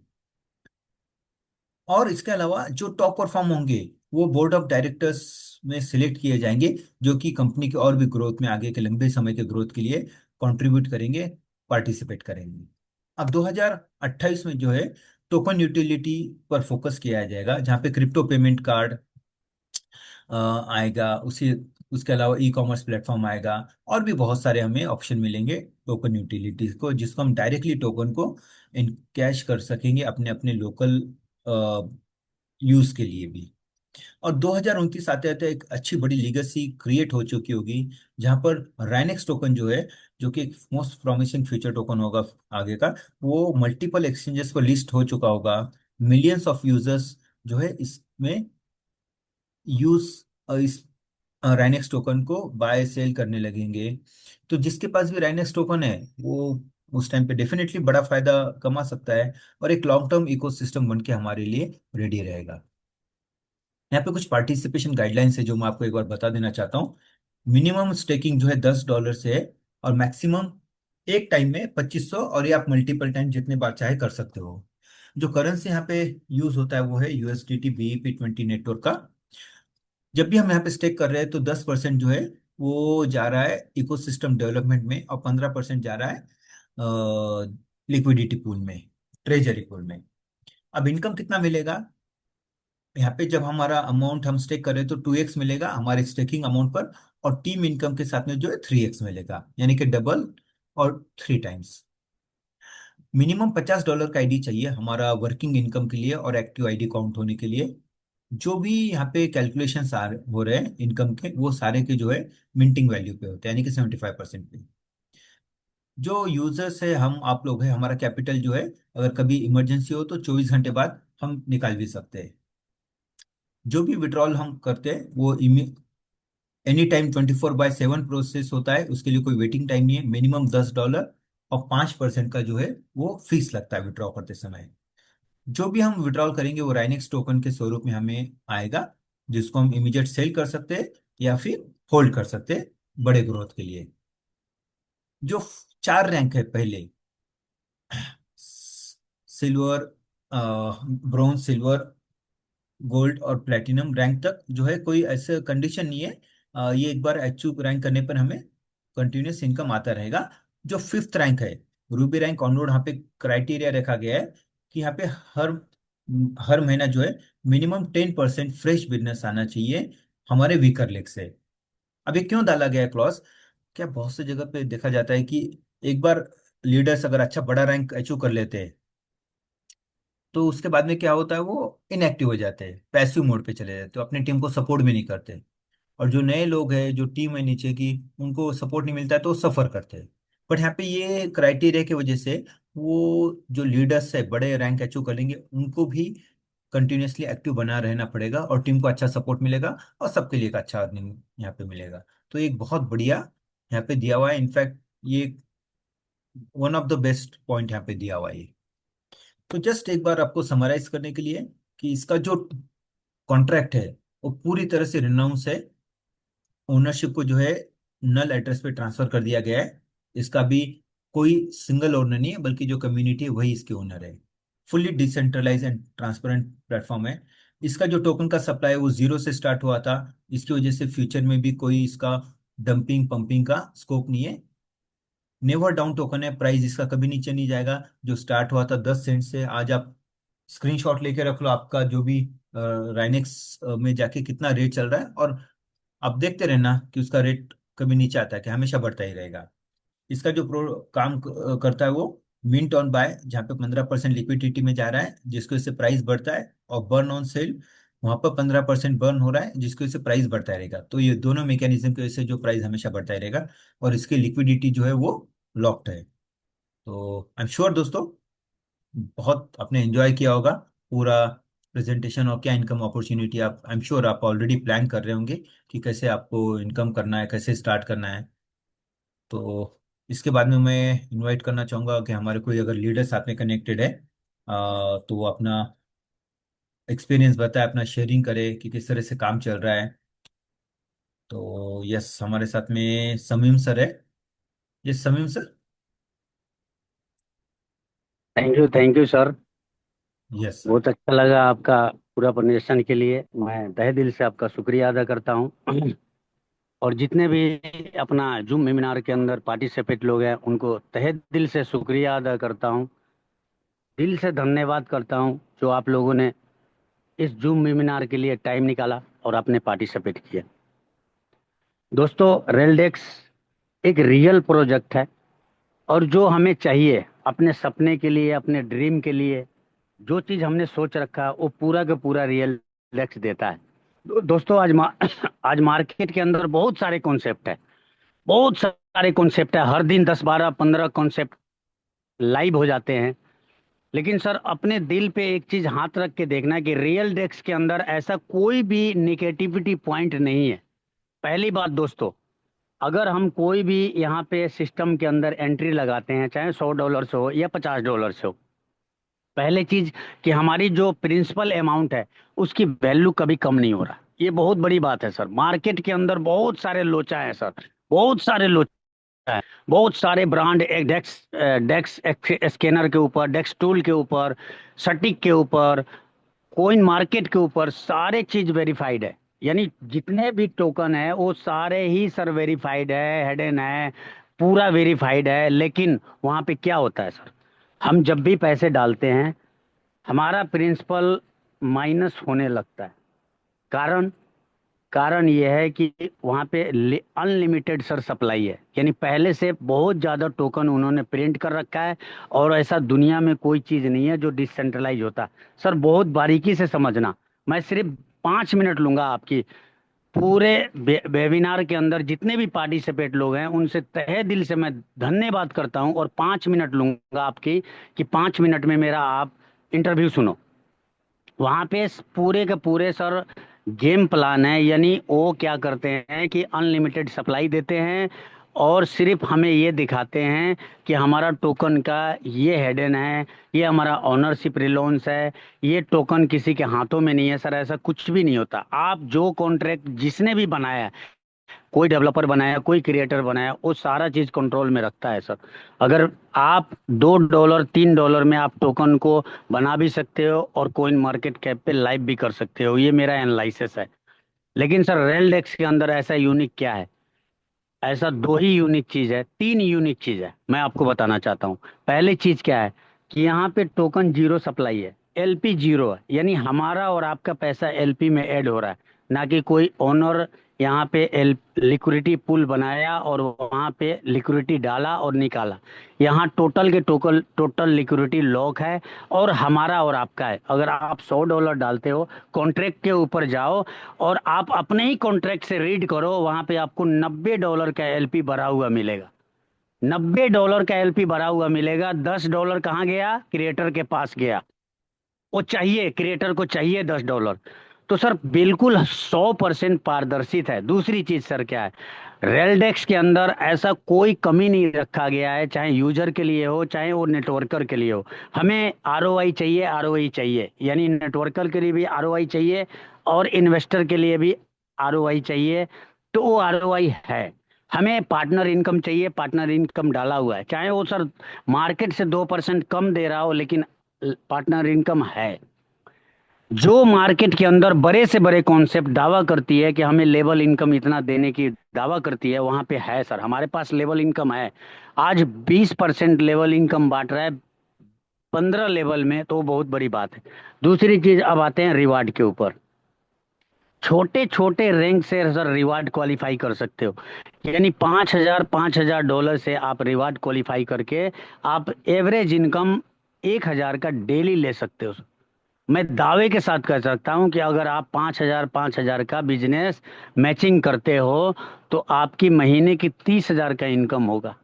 A: और इसके अलावा जो टॉप परफॉर्म होंगे वो बोर्ड ऑफ डायरेक्टर्स में सिलेक्ट किए जाएंगे, जो कि कंपनी के और भी ग्रोथ में, आगे के लंबे समय के ग्रोथ के लिए कंट्रीब्यूट करेंगे, पार्टिसिपेट करेंगे। अब 2028 में जो है टोकन यूटिलिटी पर फोकस किया जाएगा, जहाँ पे क्रिप्टो पेमेंट कार्ड आएगा, उसी उसके अलावा ई कॉमर्स प्लेटफॉर्म आएगा, और भी बहुत सारे हमें ऑप्शन मिलेंगे टोकन यूटिलिटीज को, जिसको हम डायरेक्टली टोकन को इन कैश कर सकेंगे अपने अपने लोकल यूज के लिए भी। और 2029 आते आते एक अच्छी बड़ी लीगेसी क्रिएट हो चुकी होगी, जहां पर राइनेक्स टोकन जो है, जो कि एक मोस्ट प्रॉमिसिंग फ्यूचर टोकन होगा आगे का, वो मल्टीपल एक्सचेंजेस पर लिस्ट हो चुका होगा। मिलियंस ऑफ यूजर्स जो है इसमें यूज इस राइनेक्स टोकन को बाय सेल करने लगेंगे। तो जिसके पास भी राइनेक्स टोकन है वो उस टाइम पे डेफिनेटली बड़ा फायदा कमा सकता है, और एक लॉन्ग टर्म इकोसिस्टम बन के हमारे लिए रेडी रहेगा। यहाँ पे कुछ पार्टिसिपेशन गाइडलाइंस है जो मैं आपको एक बार बता देना चाहता हूँ। मिनिमम स्टेकिंग जो है $10 से है, और मैक्सिमम एक टाइम में 2500, और ये आप मल्टीपल टाइम जितने बार चाहे कर सकते हो। जो करेंसी यहाँ पे यूज होता है वो है यूएसडीटी BEP20 नेटवर्क का। जब भी हम यहाँ पे स्टेक कर रहे हैं तो 10% जो है वो जा रहा है इकोसिस्टम डेवलपमेंट में, और 15% जा रहा है लिक्विडिटी पूल में, ट्रेजरी पूल में। अब इनकम कितना मिलेगा, यहाँ पे जब हमारा अमाउंट हम स्टेक करें तो 2x मिलेगा हमारे स्टेकिंग अमाउंट पर, और टीम इनकम के साथ में जो है 3x मिलेगा, यानी कि डबल और 3 टाइम्स। मिनिमम $50 का आईडी चाहिए हमारा वर्किंग इनकम के लिए और एक्टिव आईडी काउंट होने के लिए। जो भी यहाँ पे कैलकुलेशन हो रहे हैं इनकम के, वो सारे के जो है मिंटिंग वैल्यू पे होते हैं, यानी कि 75% पे। जो यूजर्स है, हम आप लोग हैं, हमारा कैपिटल जो है, अगर कभी इमरजेंसी हो तो 24 घंटे बाद हम निकाल भी सकते हैं। जो भी विड्रॉल हम करते हैं वो एनी टाइम 24/7 प्रोसेस होता है, उसके लिए कोई वेटिंग टाइम नहीं है। मिनिमम $10 और 5% का जो है वो फीस लगता है विड्रॉ करते समय। जो भी हम विड्रॉल करेंगे वो राइनेक्स टोकन के स्वरूप में हमें आएगा, जिसको हम इमीडिएट सेल कर सकते हैं या फिर होल्ड कर सकते हैं बड़े ग्रोथ के लिए। जो चार रैंक है पहले, सिल्वर, ब्रॉन्ज, सिल्वर, गोल्ड और प्लेटिनम रैंक तक जो है, कोई ऐसा कंडीशन नहीं है। ये एक बार अचीव रैंक करने पर हमें कंटिन्यूस इनकम आता रहेगा। जो फिफ्थ रैंक है, रूबी रैंक ऑनरोड, यहाँ पे क्राइटेरिया रखा गया है कि यहाँ पे हर हर महीना जो है मिनिमम 10% फ्रेश बिजनेस आना चाहिए हमारे वीकर लेग से। अब ये क्यों डाला गया है क्लॉज, क्या बहुत सी जगह पे देखा जाता है कि एक बार लीडर्स अगर अच्छा बड़ा रैंक अचीव कर लेते हैं, तो उसके बाद में क्या होता है, वो इनएक्टिव हो जाते हैं, पैसिव मोड पे चले जाते हैं, अपनी टीम को सपोर्ट भी नहीं करते। और जो नए लोग हैं, जो टीम है नीचे की, उनको सपोर्ट नहीं मिलता है तो सफर करते हैं। बट यहाँ पे ये क्राइटेरिया की वजह से वो जो लीडर्स है बड़े रैंक अचीव कर लेंगे उनको भी कंटिन्यूअसली एक्टिव बना रहना पड़ेगा, और टीम को अच्छा सपोर्ट मिलेगा और सबके लिए एक अच्छा अर्निंग यहाँ पे मिलेगा। तो एक बहुत बढ़िया यहाँ पे दिया हुआ है। इनफैक्ट ये one of the best point यहाँ पे दिया हुआ है ये। तो जस्ट एक बार आपको समराइज करने के लिए कि इसका जो कॉन्ट्रैक्ट है वो पूरी तरह से रिनाउंस है। ओनरशिप को जो है नल एड्रेस पे ट्रांसफर कर दिया गया है। इसका भी कोई सिंगल ओनर नहीं है, बल्कि जो कम्युनिटी है वही इसके ओनर है। Fully decentralize and transparent platform है। इसका जो टोकन का सप्लाई है वो जीरो से स्टार्ट हुआ था। इसकी वजह से फ्यूचर में भी कोई इसका डंपिंग पंपिंग का स्कोप नहीं है। नेवर डाउन टोकन है, प्राइस इसका कभी नीचे नहीं जाएगा। जो स्टार्ट हुआ था 10 सेंट से, आज आप स्क्रीनशॉट लेके रख लो आपका जो भी राइनेक्स में जाके कितना रेट चल रहा है, और आप देखते रहना कि उसका रेट कभी नीचे आता है कि हमेशा बढ़ता ही रहेगा। इसका जो प्रो काम करता है वो मिंट ऑन बाय, जहाँ पे 15% लिक्विडिटी में जा रहा है जिसकी वजह से प्राइस बढ़ता है, और बर्न ऑन सेल वहां पर 15% बर्न हो रहा है जिसकी वजह से प्राइस बढ़ता ही रहेगा। तो ये दोनों मैकेनिज्म की वजह से जो प्राइस हमेशा बढ़ता ही रहेगा, और इसकी लिक्विडिटी जो है वो लॉक्ड है। तो आई एम श्योर दोस्तों बहुत आपने एंजॉय किया होगा पूरा प्रेजेंटेशन, और क्या इनकम अपॉर्चुनिटी आप आई एम श्योर आप ऑलरेडी प्लान कर रहे होंगे कि कैसे आपको इनकम करना है, कैसे स्टार्ट करना है। तो इसके बाद में मैं इनवाइट करना चाहूँगा कि हमारे कोई अगर लीडर साथ में कनेक्टेड है तो वो अपना एक्सपीरियंस बताए, अपना शेयरिंग करे कि किस तरह से काम चल रहा है। तो यस, हमारे साथ में समीम सर है। Yes Sameem sir.
B: Thank you sir.
A: Yes sir.
B: बहुत अच्छा लगा आपका पूरा प्रदर्शन के लिए। मैं तहे दिल से आपका शुक्रिया अदा करता हूँ। और जितने भी अपना जूम वेबिनार के अंदर पार्टिसिपेट लोग हैं उनको तहे दिल से शुक्रिया अदा करता हूँ। दिल से धन्यवाद करता हूँ जो आप लोगों ने इस जूम वेबिनार के लिए टाइम निकाला और आपने पार्टिसिपेट किया। दोस्तों, रेलडेक्स एक रियल प्रोजेक्ट है, और जो हमें चाहिए अपने सपने के लिए, अपने ड्रीम के लिए, जो चीज हमने सोच रखा है वो पूरा का पूरा रियल डेक्स देता है। दोस्तों, आज मार्केट के अंदर बहुत सारे कॉन्सेप्ट है, बहुत सारे कॉन्सेप्ट है। हर दिन 10 12 15 कॉन्सेप्ट लाइव हो जाते हैं। लेकिन सर, अपने दिल पे एक चीज हाथ रख के देखना है कि रियल डेक्स के अंदर ऐसा कोई भी निगेटिविटी पॉइंट नहीं है। पहली बात दोस्तों, अगर हम कोई भी यहाँ पे सिस्टम के अंदर एंट्री लगाते हैं, चाहे $100 से हो या $50 से हो, पहले चीज कि हमारी जो प्रिंसिपल अमाउंट है उसकी वैल्यू कभी कम नहीं हो रहा। ये बहुत बड़ी बात है सर। मार्केट के अंदर बहुत सारे लोचा है सर, बहुत सारे लोचा है। बहुत सारे ब्रांड डेक्स डेक्स स्कैनर के ऊपर, डेक्स टूल के ऊपर, सटीक के ऊपर, कोइन मार्केट के ऊपर सारे चीज वेरीफाइड है। यानी जितने भी टोकन है वो सारे ही सर वेरीफाइड है, हेडन है, पूरा वेरीफाइड है। लेकिन वहां पे क्या होता है सर, हम जब भी पैसे डालते हैं हमारा प्रिंसिपल माइनस होने लगता है। कारण कारण यह है कि वहाँ पे अनलिमिटेड सर सप्लाई है। यानी पहले से बहुत ज़्यादा टोकन उन्होंने प्रिंट कर रखा है, और ऐसा दुनिया में कोई चीज़ नहीं है जो डिसेंट्रलाइज होता। सर बहुत बारीकी से समझना, मैं सिर्फ 5 मिनट लूंगा आपकी। पूरे वेबिनार के अंदर जितने भी पार्टिसिपेट लोग हैं उनसे तहे दिल से मैं धन्यवाद करता हूं, और 5 मिनट लूंगा आपकी कि 5 मिनट में मेरा आप इंटरव्यू सुनो। वहां पे पूरे के पूरे सर गेम प्लान है। यानी वो क्या करते हैं कि अनलिमिटेड सप्लाई देते हैं, और सिर्फ हमें ये दिखाते हैं कि हमारा टोकन का ये हेडन है, ये हमारा ओनरशिप रिलोन्स है, ये टोकन किसी के हाथों में नहीं है। सर ऐसा कुछ भी नहीं होता। आप जो कॉन्ट्रैक्ट जिसने भी बनाया है, कोई डेवलपर बनाया, कोई क्रिएटर बनाया, वो सारा चीज कंट्रोल में रखता है सर। अगर आप $2 $3 में आप टोकन को बना भी सकते हो और कोइन मार्केट कैप पे लाइव भी कर सकते हो, ये मेरा एनालिसिस है। लेकिन सर रेलडेक्स के अंदर ऐसा यूनिक क्या है? ऐसा दो ही यूनिक चीज है, तीन यूनिक चीज है, मैं आपको बताना चाहता हूँ। पहली चीज क्या है कि यहाँ पे टोकन जीरो सप्लाई है, एलपी जीरो है। यानी हमारा और आपका पैसा एलपी में ऐड हो रहा है, ना कि कोई ओनर यहाँ पे एल लिक्विडिटी पूल बनाया और वहाँ पे लिक्विडिटी डाला और निकाला। यहाँ टोटल के टोटल लिक्विडिटी लॉक है, और हमारा और आपका है। अगर आप $100 डालते हो, कॉन्ट्रैक्ट के ऊपर जाओ और आप अपने ही कॉन्ट्रैक्ट से रीड करो, वहां पे आपको $90 का एलपी भरा हुआ मिलेगा। $90 का एलपी भरा हुआ मिलेगा, $10 कहाँ गया? क्रिएटर के पास गया। वो चाहिए, क्रिएटर को चाहिए $10। तो सर बिल्कुल 100% पारदर्शित है। दूसरी चीज सर क्या है, रेलडेक्स के अंदर ऐसा कोई कमी नहीं रखा गया है, चाहे यूजर के लिए हो चाहे वो नेटवर्कर के लिए हो। हमें आरओआई चाहिए, आरओआई चाहिए, यानी नेटवर्कर के लिए भी आरओआई चाहिए और इन्वेस्टर के लिए भी आरओआई चाहिए। तो वो आरओआई है। हमें पार्टनर इनकम चाहिए, पार्टनर इनकम डाला हुआ है, चाहे वो सर मार्केट से 2% कम दे रहा हो, लेकिन पार्टनर इनकम है। जो मार्केट के अंदर बड़े से बड़े कॉन्सेप्ट दावा करती है कि हमें लेवल इनकम इतना देने की दावा करती है, वहां पे है सर, हमारे पास लेवल इनकम है। आज 20% लेवल इनकम बांट रहा है 15 लेवल में, तो वो बहुत बड़ी बात है। दूसरी चीज, अब आते हैं रिवार्ड के ऊपर। छोटे छोटे रैंक से सर रिवार्ड क्वालिफाई कर सकते हो, यानी 5,000 से आप रिवार्ड क्वालिफाई करके आप एवरेज इनकम 1,000 का डेली ले सकते हो। मैं दावे के साथ कह सकता हूं कि अगर आप 5,000 का बिजनेस मैचिंग करते हो तो आपकी महीने की 30,000 का इनकम होगा।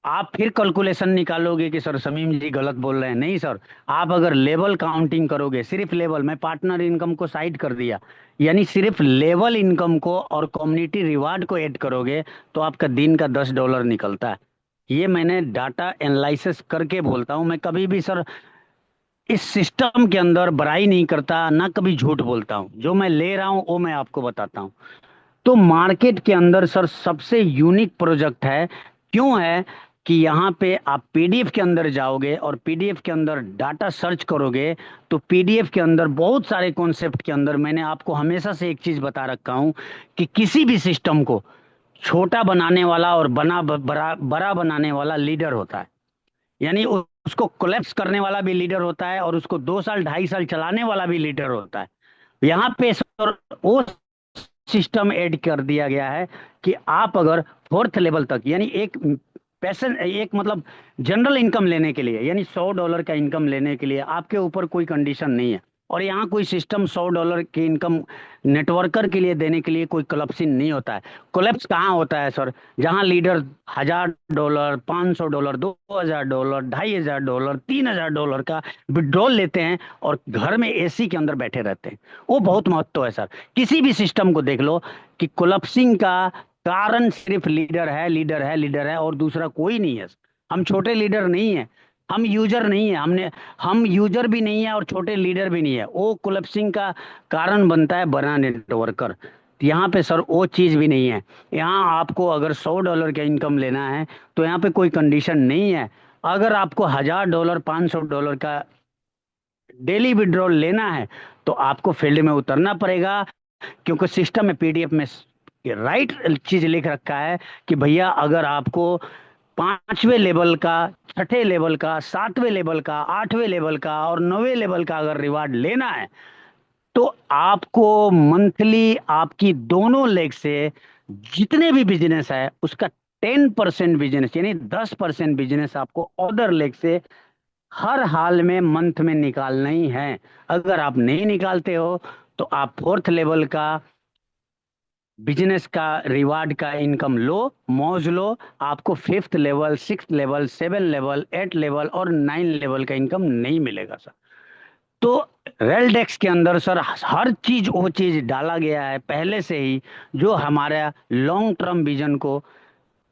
B: आप फिर कैलकुलेशन निकालोगे कि सर समीम जी गलत बोल रहे हैं, नहीं सर। आप अगर लेवल काउंटिंग करोगे, सिर्फ लेवल, मैं पार्टनर इनकम को साइड कर दिया, यानी सिर्फ लेवल इनकम को और कम्युनिटी रिवार्ड को ऐड करोगे, तो आपका दिन का $10 निकलता है। ये मैंने डाटा एनालिसिस करके बोलता हूं। मैं कभी भी सर इस सिस्टम के अंदर बड़ाई नहीं करता, ना कभी झूठ बोलता हूँ। जो मैं ले रहा हूँ वो मैं आपको बताता हूँ। तो मार्केट के अंदर सर सबसे यूनिक प्रोजेक्ट है। क्यों है कि यहाँ पे आप पीडीएफ के अंदर जाओगे और पीडीएफ के अंदर डाटा सर्च करोगे, तो पीडीएफ के अंदर बहुत सारे कॉन्सेप्ट के अंदर मैंने आपको हमेशा से एक चीज बता रखा हूं कि किसी भी सिस्टम को छोटा बनाने वाला और बड़ा बड़ा बनाने वाला लीडर होता है। यानी उसको कोलैप्स करने वाला भी लीडर होता है और उसको 2 साल 2.5 साल चलाने वाला भी लीडर होता है। यहाँ पे सर वो सिस्टम ऐड कर दिया गया है कि आप अगर फोर्थ लेवल तक, यानी एक पैसन, एक मतलब जनरल इनकम लेने के लिए, यानी $100 का इनकम लेने के लिए आपके ऊपर कोई कंडीशन नहीं है। और यहाँ कोई सिस्टम $100 की इनकम नेटवर्कर के लिए देने के लिए कोई कोलैप्सिंग नहीं होता है। कोलैप्स कहाँ होता है सर? जहाँ लीडर $1,000, $500, $2,000, $2,500, $3,000 का विड्रॉल लेते हैं और घर में एसी के अंदर बैठे रहते हैं। वो बहुत महत्व है सर। किसी भी सिस्टम को देख लो कि कोलैप्सिंग का कारण सिर्फ लीडर है, लीडर है, लीडर है, और दूसरा कोई नहीं है। हम छोटे लीडर नहीं है, हम यूजर नहीं है, हम यूजर भी नहीं है और छोटे लीडर भी नहीं है। वो कोलैप्सिंग का कारण बनता है बड़ा नेटवर्कर। यहाँ पे सर वो चीज भी नहीं है। यहाँ आपको अगर $100 का इनकम लेना है तो यहाँ पे कोई कंडीशन नहीं है। अगर आपको $1,000, $500 का डेली विड्रॉल लेना है तो आपको फील्ड में उतरना पड़ेगा, क्योंकि सिस्टम में पीडीएफ में राइट चीज लिख रखा है कि भैया अगर आपको 5वें लेवल का, 6ठे लेवल का, 7वें लेवल का, 8वें लेवल का और 9वें लेवल का अगर रिवार्ड लेना है, तो आपको मंथली आपकी दोनों लेग से जितने भी बिजनेस है उसका 10% बिजनेस, यानी 10% बिजनेस आपको अदर लेग से हर हाल में मंथ में निकालना ही है। अगर आप नहीं निकालते हो तो आप फोर्थ लेवल का बिजनेस का रिवार्ड का इनकम लो, मौज लो। आपको fifth level, six level, 7 level, 8 level और 9 लेवल का इनकम नहीं मिलेगा सर। तो रेलडेक्स के अंदर सर हर चीज वो चीज डाला गया है पहले से ही, जो हमारा लॉन्ग टर्म विजन को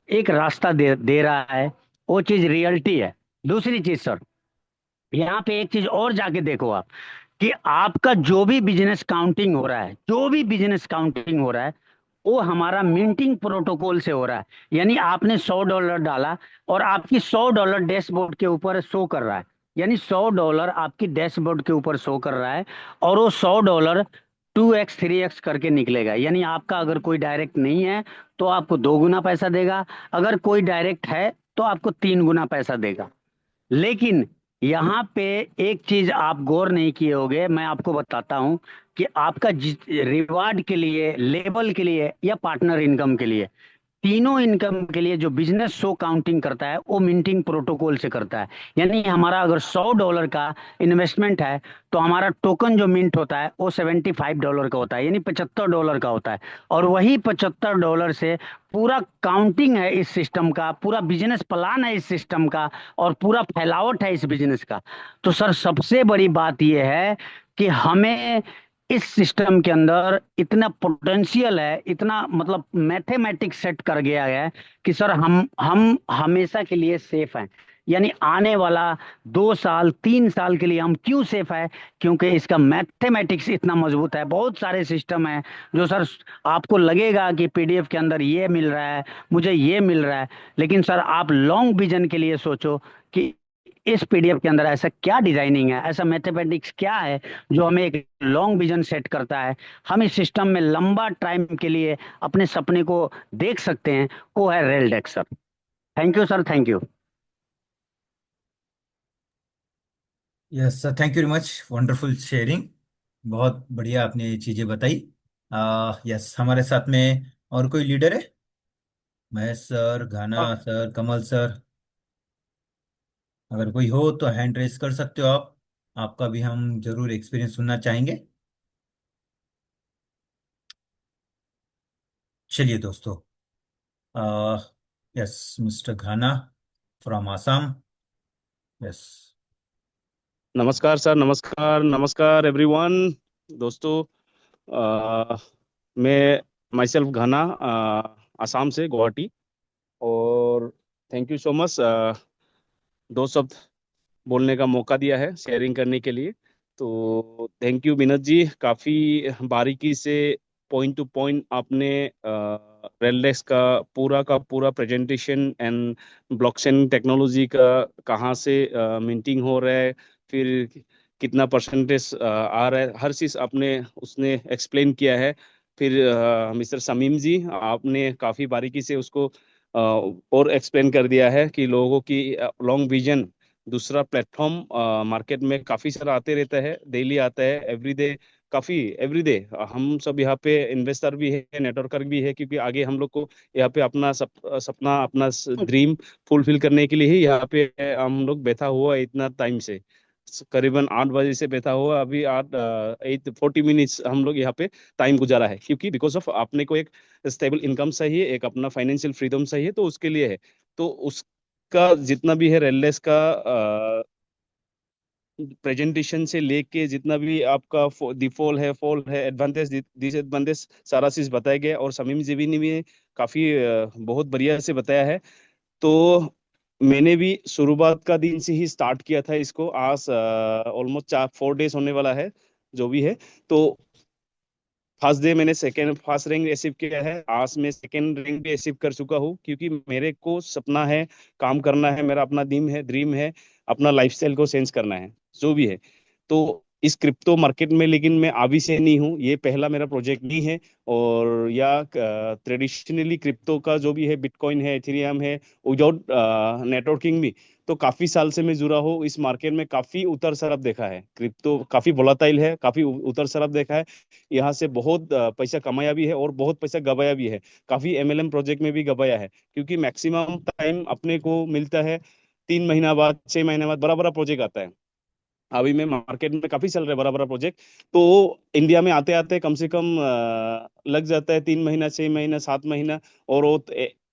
B: एक रास्ता दे रहा है। वो चीज रियलिटी है। दूसरी चीज सर, यहाँ पे एक चीज और जाके देखो आप कि आपका जो भी बिजनेस काउंटिंग हो रहा है, जो भी बिजनेस काउंटिंग हो रहा है, वो हमारा मिंटिंग प्रोटोकॉल से हो रहा है। यानी आपने $100 डाला और आपकी $100 डैशबोर्ड के ऊपर शो कर रहा है, यानी $100 आपकी डैशबोर्ड के ऊपर शो कर रहा है। और वो $100 2x 3x करके निकलेगा। यानी आपका अगर कोई डायरेक्ट नहीं है तो आपको 2 गुना पैसा देगा, अगर कोई डायरेक्ट है तो आपको 3 गुना पैसा देगा। लेकिन यहाँ पे एक चीज आप गौर नहीं किए होंगे, मैं आपको बताता हूँ कि आपका रिवार्ड के लिए, लेबल के लिए या पार्टनर इनकम के लिए तीनों इनकम के लिए जो बिजनेस शो काउंटिंग करता है वो मिंटिंग प्रोटोकॉल से करता है। यानी हमारा अगर $100 का इन्वेस्टमेंट है, तो हमारा टोकन जो मिंट होता है वो $75 का होता है, यानी $75 का होता है। और वही $75 से पूरा काउंटिंग है इस सिस्टम का, पूरा बिजनेस प्लान है इस सिस्टम का, और पूरा फैलावट है इस बिजनेस का। तो सर सबसे बड़ी बात यह है कि हमें इस सिस्टम के अंदर इतना पोटेंशियल है, इतना मतलब मैथमेटिक्स सेट कर गया है कि सर हम हमेशा के लिए सेफ हैं। यानी आने वाला 2 साल 3 साल के लिए हम क्यों सेफ है? क्योंकि इसका मैथमेटिक्स इतना मजबूत है। बहुत सारे सिस्टम है जो सर आपको लगेगा कि पीडीएफ के अंदर ये मिल रहा है, मुझे ये मिल रहा है, लेकिन सर आप लॉन्ग विजन के लिए सोचो कि इस पीडीएफ के अंदर ऐसा क्या डिजाइनिंग है, ऐसा मैथमेटिक्स क्या है जो हमें एक लॉन्ग विजन सेट करता है। हम इस सिस्टम में लंबा टाइम के लिए अपने सपने को देख सकते हैं। वो है रेलडेक्स sir. Thank you sir, thank you.
A: Yes sir, thank you very much, wonderful sharing. बहुत बढ़िया आपने ये चीज़ें बताई। यस, हमारे साथ में और कोई लीडर है? महेश सर, घाना सर, कमल सर, अगर कोई हो तो हैंड रेस कर सकते हो आप। आपका भी हम जरूर एक्सपीरियंस सुनना चाहेंगे। चलिए दोस्तों, yes, mister Ghana from Assam. Yes.
C: नमस्कार सर, नमस्कार नमस्कार एवरीवन। दोस्तों, अ, मैं माई सेल्फ घाना, आसाम से, गुवाहाटी। और थैंक यू सो मच, दो शब्द बोलने का मौका दिया है, शेयरिंग करने के लिए। तो थैंक यू विनोद जी, काफ़ी बारीकी से पॉइंट टू पॉइंट आपने रेलडेक्स का पूरा प्रेजेंटेशन एंड ब्लॉकचेन टेक्नोलॉजी का कहाँ से मिंटिंग हो रहा है, फिर कितना परसेंटेज आ रहा है, हर चीज़ आपने उसने एक्सप्लेन किया है। फिर मिस्टर समीम जी, आपने काफ़ी बारीकी से उसको और एक्सप्लेन कर दिया है कि लोगों की लॉन्ग विजन। दूसरा प्लेटफॉर्म मार्केट में काफी सारा आते रहता है, डेली आता है, एवरीडे, काफी एवरीडे। हम सब यहाँ पे इन्वेस्टर भी है, नेटवर्कर भी है, क्योंकि आगे हम लोग को यहाँ पे अपना सपना, अपना ड्रीम फुलफिल करने के लिए ही यहाँ पे हम लोग बैठा हुआ है इतना टाइम से। करीबन 8 बजे से बैठा हुआ, अभी 8:40 हम लोग यहाँ पे टाइम गुजारा है, क्योंकि बिकॉज ऑफ आपने को एक स्टेबल इनकम चाहिए, एक अपना फाइनेंशियल फ्रीडम चाहिए, तो उसके लिए है। तो का जितना भी है रेललेस का प्रेजेंटेशन से लेके जितना भी आपका डिफॉल्ट है, फॉल है, एडवांटेज डिसएडवांटेज, सारा चीज बताया गया। और समीम जी ने भी काफी बहुत बढ़िया से बताया है। तो मैंने भी शुरुआत का दिन से ही स्टार्ट किया था इसको, आज ऑलमोस्ट 4-4 डेज होने वाला है, जो भी है। तो फर्स्ट डे मैंने सेकेंड फर्स्ट रैंक अचीव किया है, आज मैं सेकेंड रैंक भी अचीव कर चुका हूँ, क्योंकि मेरे को सपना है, काम करना है, मेरा अपना ड्रीम है अपना लाइफस्टाइल को चेंज करना है, जो भी है। तो इस क्रिप्टो मार्केट में लेकिन मैं अभी से नहीं हूँ, ये पहला मेरा प्रोजेक्ट नहीं है। और या ट्रेडिशनली क्रिप्टो का जो भी है, बिटकॉइन है, एथेरियम है, विदाउट नेटवर्किंग भी, तो काफी साल से मैं जुड़ा हूँ इस मार्केट में। काफी उतर चढ़ाव देखा है, क्रिप्टो काफी वोलाटाइल है, काफी उतर चढ़ाव देखा है। यहाँ से बहुत पैसा कमाया भी है और बहुत पैसा गवाया भी है। काफी एमएलएम प्रोजेक्ट में भी गवाया है, क्योंकि मैक्सिमम टाइम अपने को मिलता है 3 महीना बाद, 6 महीने बाद बड़ा बड़ा प्रोजेक्ट आता है। अभी में मार्केट में काफी चल रहा है बड़ा बड़ा प्रोजेक्ट। तो इंडिया में आते आते कम से कम लग जाता है 3 महीना, 6 महीना, 7 महीना। और वो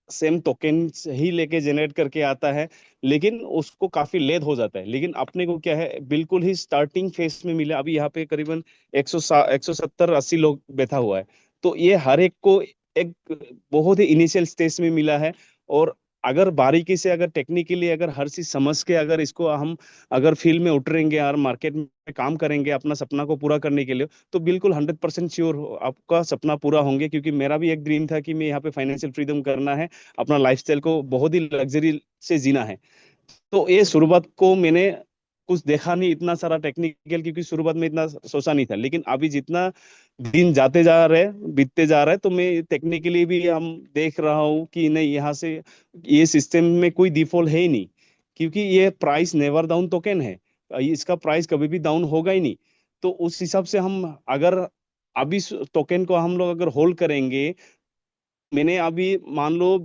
C: सेम टोकन ही लेके जनरेट करके आता है, लेकिन उसको काफी लेट हो जाता है। लेकिन अपने को क्या है, बिल्कुल ही स्टार्टिंग फेज में मिला। अभी यहाँ पे करीबन 170-180 लोग बैठा हुआ है। तो ये हर एक को एक बहुत ही इनिशियल स्टेज में मिला है। और अगर बारीकी से, अगर टेक्निकली, अगर हर चीज समझ के, अगर इसको हम अगर फील्ड में उतरेंगे और मार्केट में काम करेंगे अपना सपना को पूरा करने के लिए, तो बिल्कुल 100% श्योर आपका सपना पूरा होंगे। क्योंकि मेरा भी एक ड्रीम था कि मैं यहाँ पे फाइनेंशियल फ्रीडम करना है, अपना लाइफस्टाइल को बहुत ही लग्जरी से जीना है। तो ये शुरुआत को मैंने कुछ देखा नहीं इतना सारा टेक्निकल, क्योंकि शुरुआत में इतना सोचा नहीं था। लेकिन अभी जितना दिन जाते जा रहे, बीतते जा रहे, तो मैं टेक्निकली भी हम देख रहा हूँ कि नहीं, यहाँ से ये सिस्टम में कोई डिफॉल्ट है ही नहीं, क्योंकि ये प्राइस नेवर डाउन टोकन है। इसका प्राइस कभी भी डाउन होगा ही नहीं। तो उस हिसाब से हम अगर अभी टोकन को हम लोग अगर होल्ड करेंगे, मैंने अभी मान लो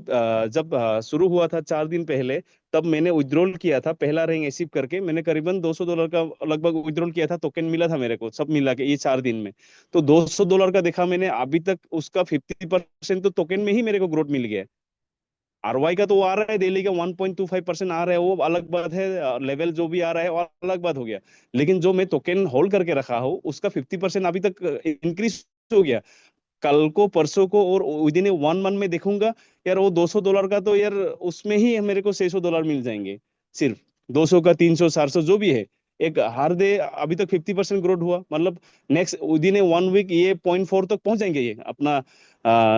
C: जब शुरू हुआ था 4 दिन पहले, तब मैंने विड्रॉल किया था पहला रैंक अचीव करके। मैंने करीबन $200 का लगभग विड्रॉल किया था, टोकन मिला था मेरे को सब मिला के ये 4 दिन में। तो $200 का देखा मैंने, अभी तक उसका 50% तो टोकन में ही मेरे को ग्रोथ मिल गया है। आरवाई का तो वो आ रहा है, डेली का 1.25% आ रहा है, वो अलग बात है। लेवल जो भी आ रहा है वो अलग बात हो गया। लेकिन जो मैं टोकन होल्ड करके रखा हूँ उसका 50% अभी तक इंक्रीज हो गया। कल को परसों को और विद इन 1 मंथ में देखूंगा, यार वो $200 का तो यार उसमें ही मेरे को $600 मिल जाएंगे। सिर्फ 200 का 300 400 जो भी है, एक हर डे अभी तक 50% ग्रोथ हुआ, मतलब नेक्स्ट विद इन 1 वीक ये 0.4 तक पहुंच जाएंगे। ये अपना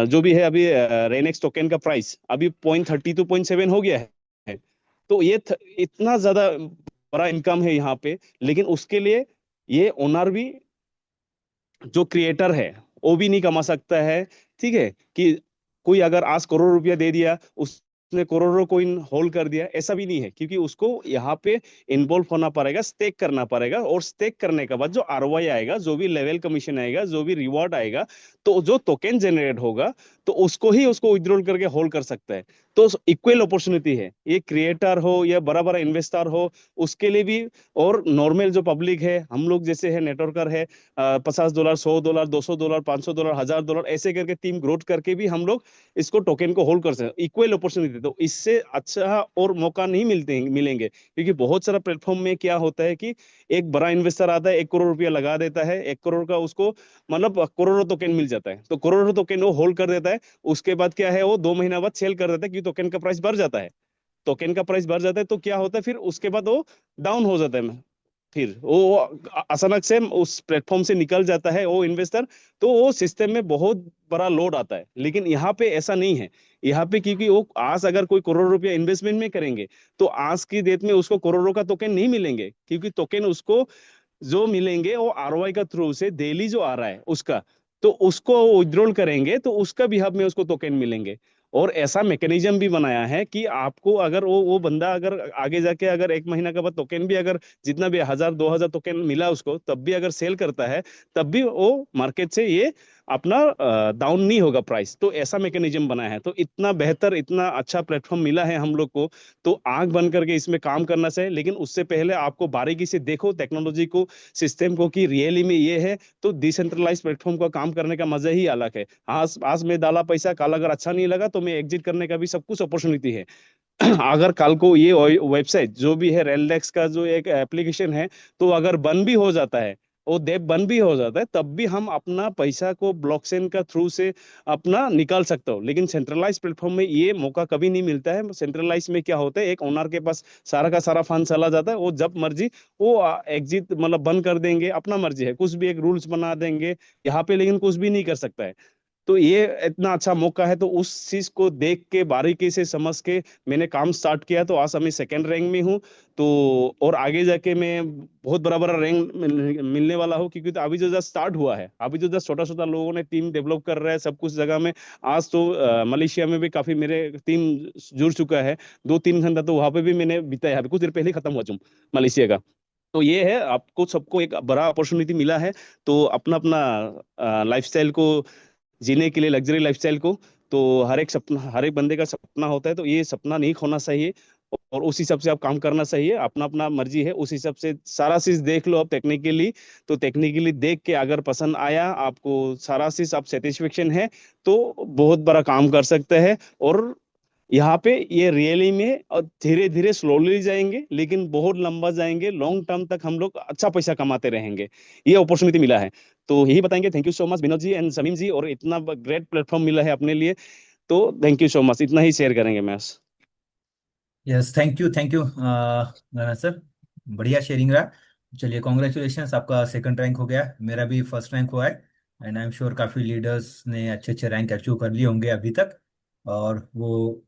C: जो भी है अभी रेनेक्स टोकन का प्राइस अभी 0.32 0.7 हो गया है। तो ये इतना ज्यादा बड़ा इनकम है यहाँ पे। लेकिन उसके लिए ये ओनर भी, जो क्रिएटर है, वो भी नहीं कमा सकता है। ठीक है कि कोई अगर आज करोड़ रुपया दे दिया, उसने करोड़ों कोइन होल्ड कर दिया, ऐसा भी नहीं है, क्योंकि उसको यहाँ पे इन्वॉल्व होना पड़ेगा, स्टेक करना पड़ेगा। और स्टेक करने के बाद जो आरओआई आएगा, जो भी लेवल कमीशन आएगा, जो भी रिवॉर्ड आएगा, तो जो टोकन जनरेट होगा, तो उसको ही उसको विड्रॉल करके होल्ड कर सकता है। तो इक्वल अपॉर्चुनिटी है, ये क्रिएटर हो या बड़ा बड़ा इन्वेस्टर हो, उसके लिए भी। और नॉर्मल जो पब्लिक है, हम लोग जैसे है नेटवर्कर है, $50, $100, $200, $500, $1000 ऐसे करके टीम ग्रोथ करके भी हम लोग इसको टोकन को होल्ड कर सकते हैं। इक्वल अपॉर्चुनिटी, तो इससे अच्छा और मौका नहीं मिलेंगे। क्योंकि बहुत सारा प्लेटफॉर्म में क्या होता है कि एक बड़ा इन्वेस्टर आता है, 1 करोड़ रुपया लगा देता है, 1 करोड़ का उसको मतलब करोड़ों टोकन मिल जाता है, तो करोड़ों टोकन वो होल्ड कर देता है। उसके बाद क्या है, वो 2 महीना बाद सेल कर देता है, क्योंकि टोकन का प्राइस बढ़ जाता है। टोकन का प्राइस बढ़ जाता है तो क्या होता है, फिर उसके बाद वो डाउन हो जाता है। फिर वो अचानक से उस प्लेटफॉर्म से निकल जाता है वो इन्वेस्टर। तो वो सिस्टम में बहुत बड़ा लोड आता है। लेकिन यहाँ पे ऐसा नहीं है। यहाँ पे क्योंकि वो आज अगर कोई करोड़ रुपया इन्वेस्टमेंट में करेंगे, तो आज की डेट में उसको करोड़ों का टोकन नहीं मिलेंगे, क्योंकि टोकन उसको जो मिलेंगे वो आरओआई का थ्रू से डेली जो आ रहा है उसका। तो उसको विड्रॉल करेंगे तो उसका भी हब में उसको टोकन मिलेंगे। और ऐसा मैकेनिज्म भी बनाया है कि आपको अगर वो बंदा अगर आगे जाके अगर 1 महीना के बाद टोकन भी अगर जितना भी 1000 2000 टोकन मिला उसको, तब भी अगर सेल करता है, तब भी वो मार्केट से ये अपना डाउन नहीं होगा प्राइस। तो ऐसा मैकेनिज्म बनाया है। तो इतना बेहतर, इतना अच्छा प्लेटफॉर्म मिला है हम लोग को। तो आंख बंद करके इसमें काम करना चाहिए, लेकिन उससे पहले आपको बारीकी से देखो टेक्नोलॉजी को, सिस्टम को, कि रियली में ये है। तो डिसेंट्रलाइज प्लेटफॉर्म का काम करने का मजा ही अलग है। आज आज मैं डाला पैसा, कल अगर अच्छा नहीं लगा तो मैं एग्जिट करने का भी सब कुछ अपॉर्चुनिटी है। अगर कल को ये वेबसाइट जो भी है, रेलडेक्स का जो एक एप्लीकेशन है, तो अगर बंद भी हो जाता है, वो डेप बंद भी हो जाता है, तब भी हम अपना पैसा को ब्लॉकचेन का थ्रू से अपना निकाल सकते हो। लेकिन सेंट्रलाइज प्लेटफॉर्म में ये मौका कभी नहीं मिलता है। सेंट्रलाइज में क्या होता है, एक ओनर के पास सारा का सारा फंड चला जाता है, वो जब मर्जी वो एग्जिट मतलब बंद कर देंगे, अपना मर्जी है, कुछ भी एक रूल्स बना देंगे यहाँ पे, लेकिन कुछ भी नहीं कर सकता है। तो ये इतना अच्छा मौका है, तो उस चीज को देख के बारीकी से समझ के मैंने काम स्टार्ट किया। तो आज मैं सेकंड रैंक में हूँ। तो और आगे जाके मैं बहुत बड़ा बड़ा रैंक मिलने वाला हूँ, क्योंकि तो अभी जो जस्ट स्टार्ट हुआ है, अभी जो जस्ट छोटा छोटा लोगों ने टीम डेवलप कर रहा है सब कुछ जगह में। आज तो मलेशिया में भी काफी मेरे टीम जुड़ चुका है। 2 3 घंटा तो वहां पे भी मैंने बिताया, अभी कुछ देर पहले ही खत्म हुआ मलेशिया का। तो ये है, आपको सबको एक बड़ा अपॉर्चुनिटी मिला है। तो अपना अपना लाइफस्टाइल को जीने के लिए, लग्जरी लाइफस्टाइल को, तो हर एक सपना, हर एक बंदे का सपना होता है, तो ये सपना नहीं खोना चाहिए। और उस हिसाब से आप काम करना चाहिए, अपना अपना मर्जी है, उस हिसाब से सारा चीज देख लो आप टेक्निकली। तो टेक्निकली देख के अगर पसंद आया आपको, सारा चीज आप सेटिस्फेक्शन है, तो बहुत बड़ा काम कर सकते हैं। और यहाँ पे ये रियली में और धीरे धीरे स्लोली जाएंगे, लेकिन बहुत लंबा जाएंगे, लॉन्ग टर्म तक हम लोग अच्छा पैसा कमाते रहेंगे। ये अपॉर्चुनिटी मिला है। तो यही बताएंगे। Thank you so much Vinod ji and Samim ji, और इतना ग्रेट प्लेटफॉर्म मिला है अपने लिए। तो थैंक यू सो मच, इतना ही शेयर करेंगे मैं।
A: Yes, thank you Nana sir, बढ़िया शेयरिंग रहा। चलिए, कॉन्ग्रेचुलेशंस, आपका सेकंड रैंक हो गया, मेरा भी फर्स्ट रैंक हुआ है। एंड आई एम श्योर काफ़ी लीडर्स ने अच्छे अच्छे रैंक अचीव कर लिए होंगे अभी तक। और वो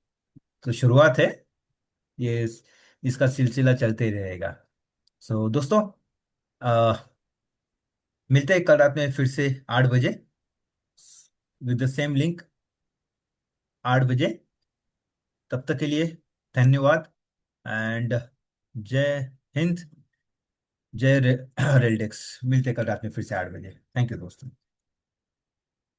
A: तो शुरुआत है, ये इसका सिलसिला चलते ही रहेगा। सो दोस्तों, अ, मिलते हैं कल रात में फिर से 8 बजे, विद द सेम लिंक, 8 बजे। तब तक के लिए धन्यवाद। एंड जय हिंद, जय रेलडेक्स। मिलते हैं कल रात में फिर से 8 बजे। थैंक यू दोस्तों।